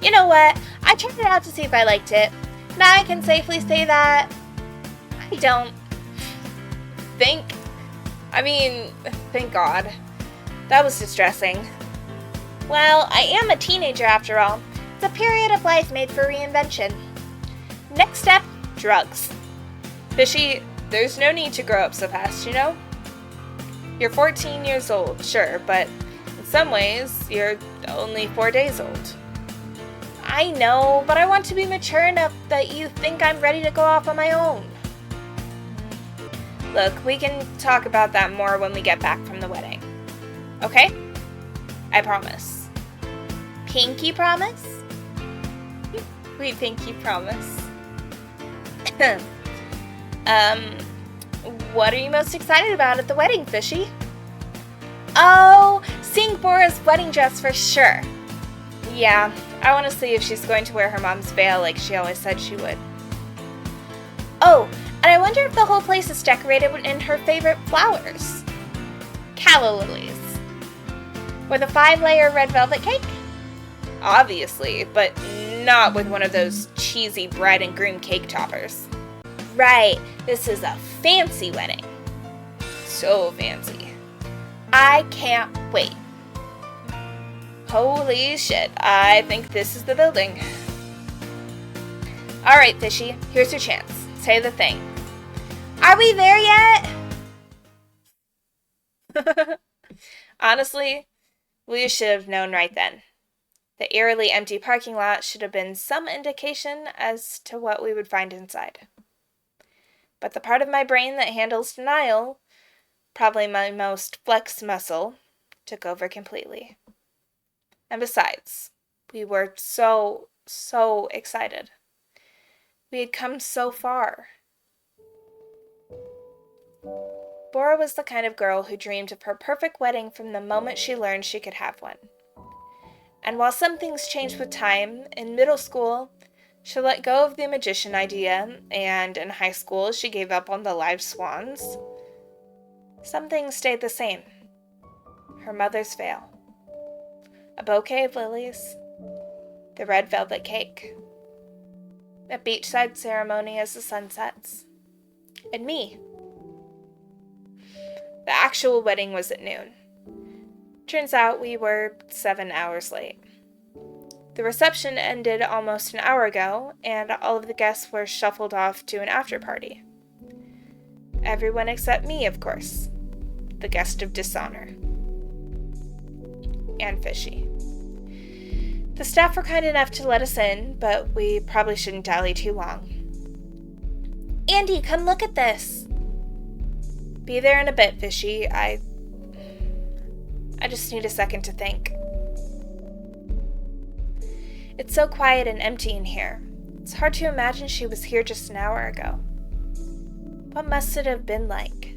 Speaker 1: You know what? I tried it out to see if I liked it. Now I can safely say that... I don't... Thank God. That was distressing. Well, I am a teenager after all. It's a period of life made for reinvention. Next step, drugs. Fishy, there's no need to grow up so fast, you know? You're 14 years old, sure, but in some ways, you're only 4 days old. I know, but I want to be mature enough that you think I'm ready to go off on my own. Look, we can talk about that more when we get back from the wedding. Okay? I promise. Pinky promise? We pinky promise. What are you most excited about at the wedding, Fishy? Oh, seeing Bora's wedding dress for sure. Yeah, I want to see if she's going to wear her mom's veil like she always said she would. Oh, and I wonder if the whole place is decorated in her favorite flowers. Calla lilies. With a 5-layer red velvet cake? Obviously, but not with one of those cheesy bread and cream cake toppers. Right, this is a fancy wedding. So fancy. I can't wait. Holy shit, I think this is the building. Alright, Fishy, here's your chance. Say the thing. Are we there yet? Honestly, we should have known right then. The eerily empty parking lot should have been some indication as to what we would find inside. But the part of my brain that handles denial, probably my most flexed muscle, took over completely. And besides, we were so excited. We had come so far. Bora was the kind of girl who dreamed of her perfect wedding from the moment she learned she could have one. And while some things changed with time, in middle school, she let go of the magician idea, and in high school, she gave up on the live swans. Some things stayed the same. Her mother's veil, a bouquet of lilies, the red velvet cake, a beachside ceremony as the sun sets, and me. The actual wedding was at noon. Turns out we were 7 hours late. The reception ended almost an hour ago, and all of the guests were shuffled off to an after party. Everyone except me, of course, the guest of dishonor. And Fishy. The staff were kind enough to let us in, but we probably shouldn't dally too long. Andy, come look at this! Be there in a bit, Fishy. I just need a second to think. It's so quiet and empty in here. It's hard to imagine she was here just an hour ago. What must it have been like?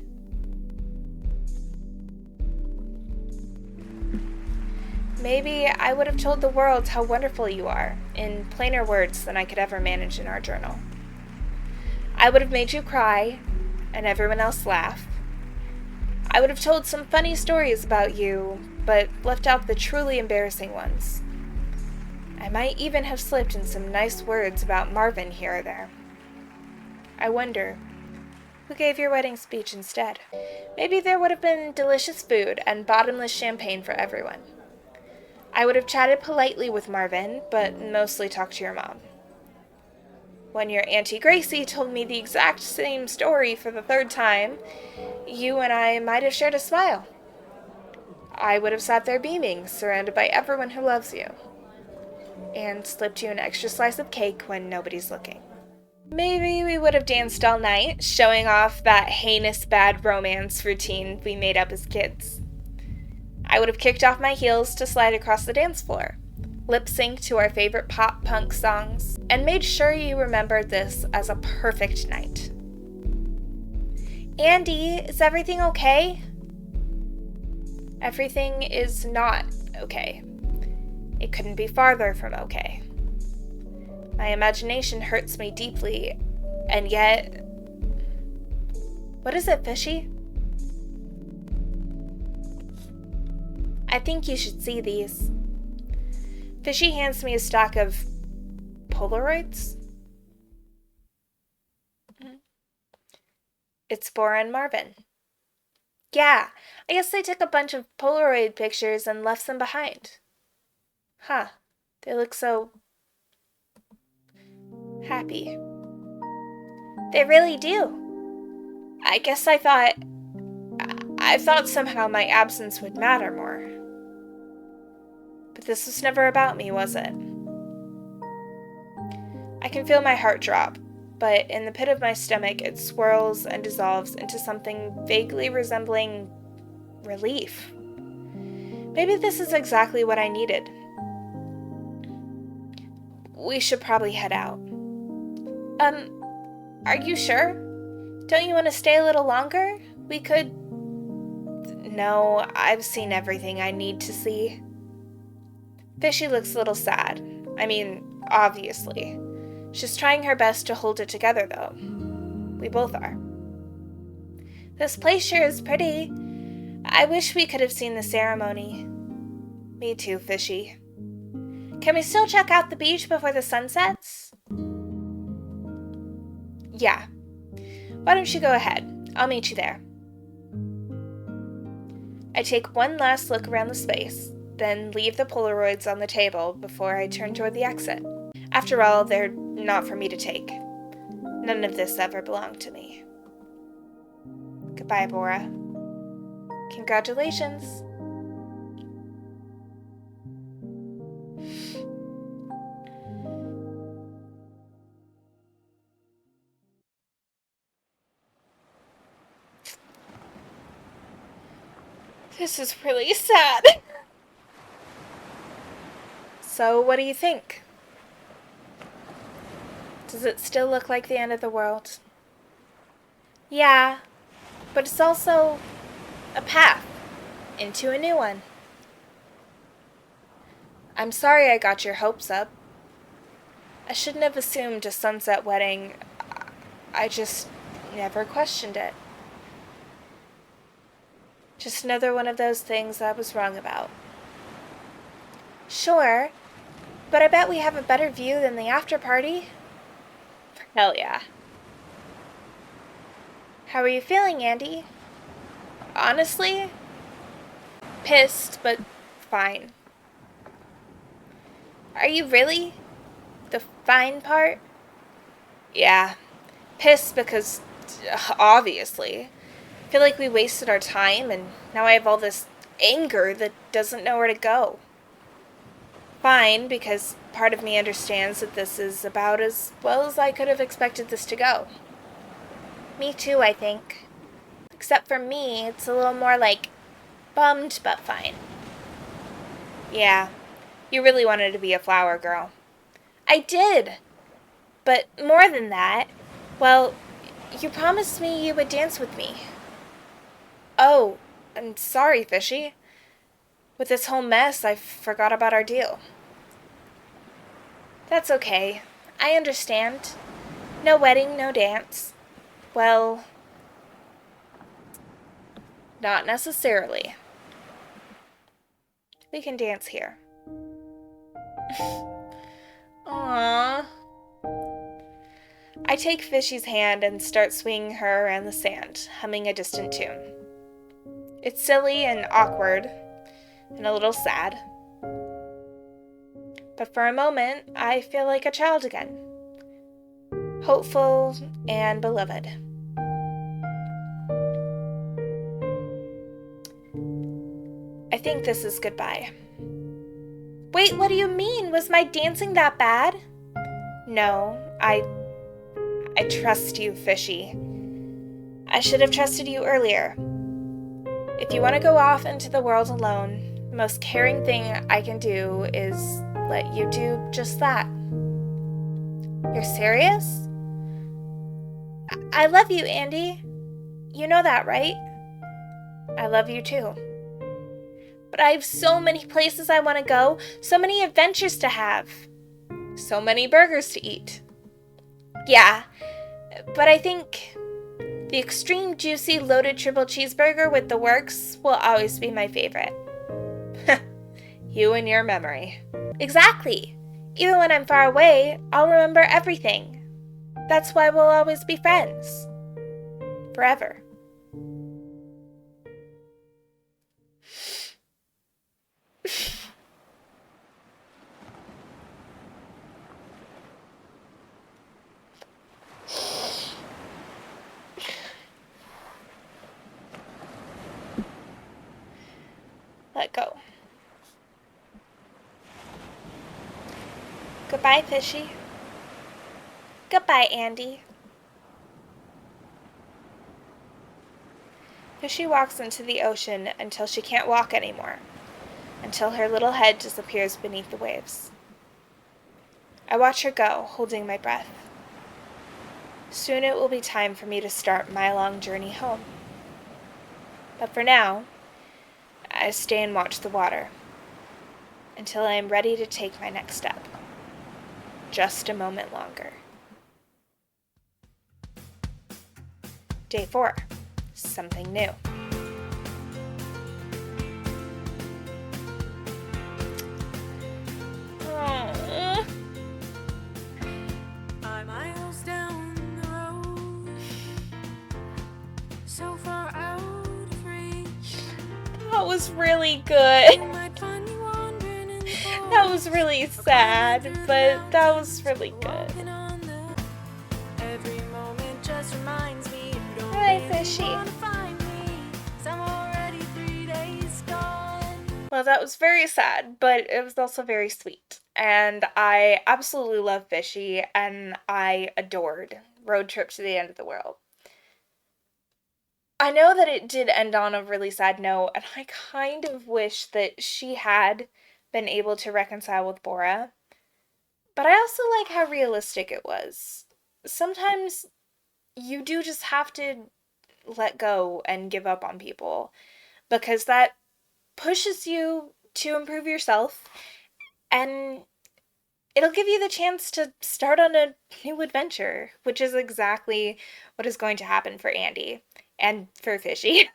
Speaker 1: Maybe I would have told the world how wonderful you are, in plainer words than I could ever manage in our journal. I would have made you cry, and everyone else laugh. I would have told some funny stories about you, but left out the truly embarrassing ones. I might even have slipped in some nice words about Marvin here or there. I wonder, who gave your wedding speech instead? Maybe there would have been delicious food and bottomless champagne for everyone. I would have chatted politely with Marvin, but mostly talked to your mom. When your Auntie Gracie told me the exact same story for the third time, you and I might have shared a smile. I would have sat there beaming, surrounded by everyone who loves you, and slipped you an extra slice of cake when nobody's looking. Maybe we would have danced all night, showing off that heinous bad romance routine we made up as kids. I would have kicked off my heels to slide across the dance floor, lip-sync to our favorite pop-punk songs, and made sure you remembered this as a perfect night. Andy, is everything okay? Everything is not okay. It couldn't be farther from okay. My imagination hurts me deeply, and yet... What is it, Fishy? I think you should see these. Fishy hands me a stack of Polaroids. It's Bora and Marvin. Yeah, I guess they took a bunch of Polaroid pictures and left them behind. Huh, they look so happy. They really do. I guess I thought somehow my absence would matter more. But this was never about me, was it? I can feel my heart drop, but in the pit of my stomach it swirls and dissolves into something vaguely resembling relief. Maybe this is exactly what I needed. We should probably head out. Are you sure? Don't you want to stay a little longer? We could... No, I've seen everything I need to see. Fishy looks a little sad. I mean, obviously. She's trying her best to hold it together, though. We both are. This place sure is pretty. I wish we could have seen the ceremony. Me too, Fishy. Can we still check out the beach before the sun sets? Yeah. Why don't you go ahead? I'll meet you there. I take one last look around the space, then leave the Polaroids on the table before I turn toward the exit. After all, they're not for me to take. None of this ever belonged to me. Goodbye, Bora. Congratulations. This is really sad. So, what do you think? Does it still look like the end of the world? Yeah, but it's also a path into a new one. I'm sorry I got your hopes up. I shouldn't have assumed a sunset wedding. I just never questioned it. Just another one of those things I was wrong about. Sure, but I bet we have a better view than the after party. Hell yeah. How are you feeling, Andy? Honestly, pissed, but fine. Are you really? The fine part? Yeah. Pissed because, obviously. I feel like we wasted our time and now I have all this anger that doesn't know where to go. Fine, because part of me understands that this is about as well as I could have expected this to go. Me too, I think. Except for me, it's a little more like bummed but fine. Yeah, you really wanted to be a flower girl. I did! But more than that, well, you promised me you would dance with me. Oh, I'm sorry, Fishy. With this whole mess, I forgot about our deal. That's okay. I understand. No wedding, no dance. Well, not necessarily. We can dance here. Aww. I take Fishy's hand and start swinging her around the sand, humming a distant tune. It's silly and awkward, and a little sad. But for a moment, I feel like a child again. Hopeful and beloved. I think this is goodbye. Wait, what do you mean? Was my dancing that bad? No, I trust you, Fishy. I should have trusted you earlier. If you want to go off into the world alone, the most caring thing I can do is let you do just that. You're serious? I love you, Andy. You know that, right? I love you too. But I have so many places I want to go, so many adventures to have, so many burgers to eat. Yeah, but I think the extreme juicy loaded triple cheeseburger with the works will always be my favorite. You and your memory. Exactly. Even when I'm far away, I'll remember everything. That's why we'll always be friends. Forever. Let go. Goodbye, Fishy. Goodbye, Andy. Fishy walks into the ocean until she can't walk anymore, until her little head disappears beneath the waves. I watch her go, holding my breath. Soon it will be time for me to start my long journey home. But for now, I stay and watch the water until I am ready to take my next step. Just a moment longer. Day 4. Something new. Aww. I'm miles down the road, so far out of reach. That was really good. That was really sad, but that was really good. Hi, Fishy. Well, that was very sad, but it was also very sweet. And I absolutely love Fishy, and I adored Road Trip to the End of the World. I know that it did end on a really sad note, and I kind of wish that she had been able to reconcile with Bora. But I also like how realistic it was. Sometimes you do just have to let go and give up on people because that pushes you to improve yourself and it'll give you the chance to start on a new adventure, which is exactly what is going to happen for Andy and for Fishy.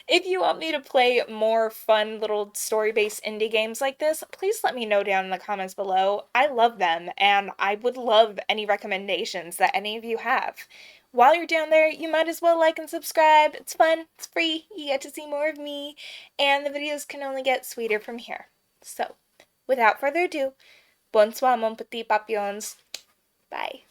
Speaker 1: If you want me to play more fun little story-based indie games like this, please let me know down in the comments below. I love them, and I would love any recommendations that any of you have. While you're down there, you might as well like and subscribe. It's fun, it's free, you get to see more of me, and the videos can only get sweeter from here. So, without further ado, bonsoir mon petit papillons. Bye.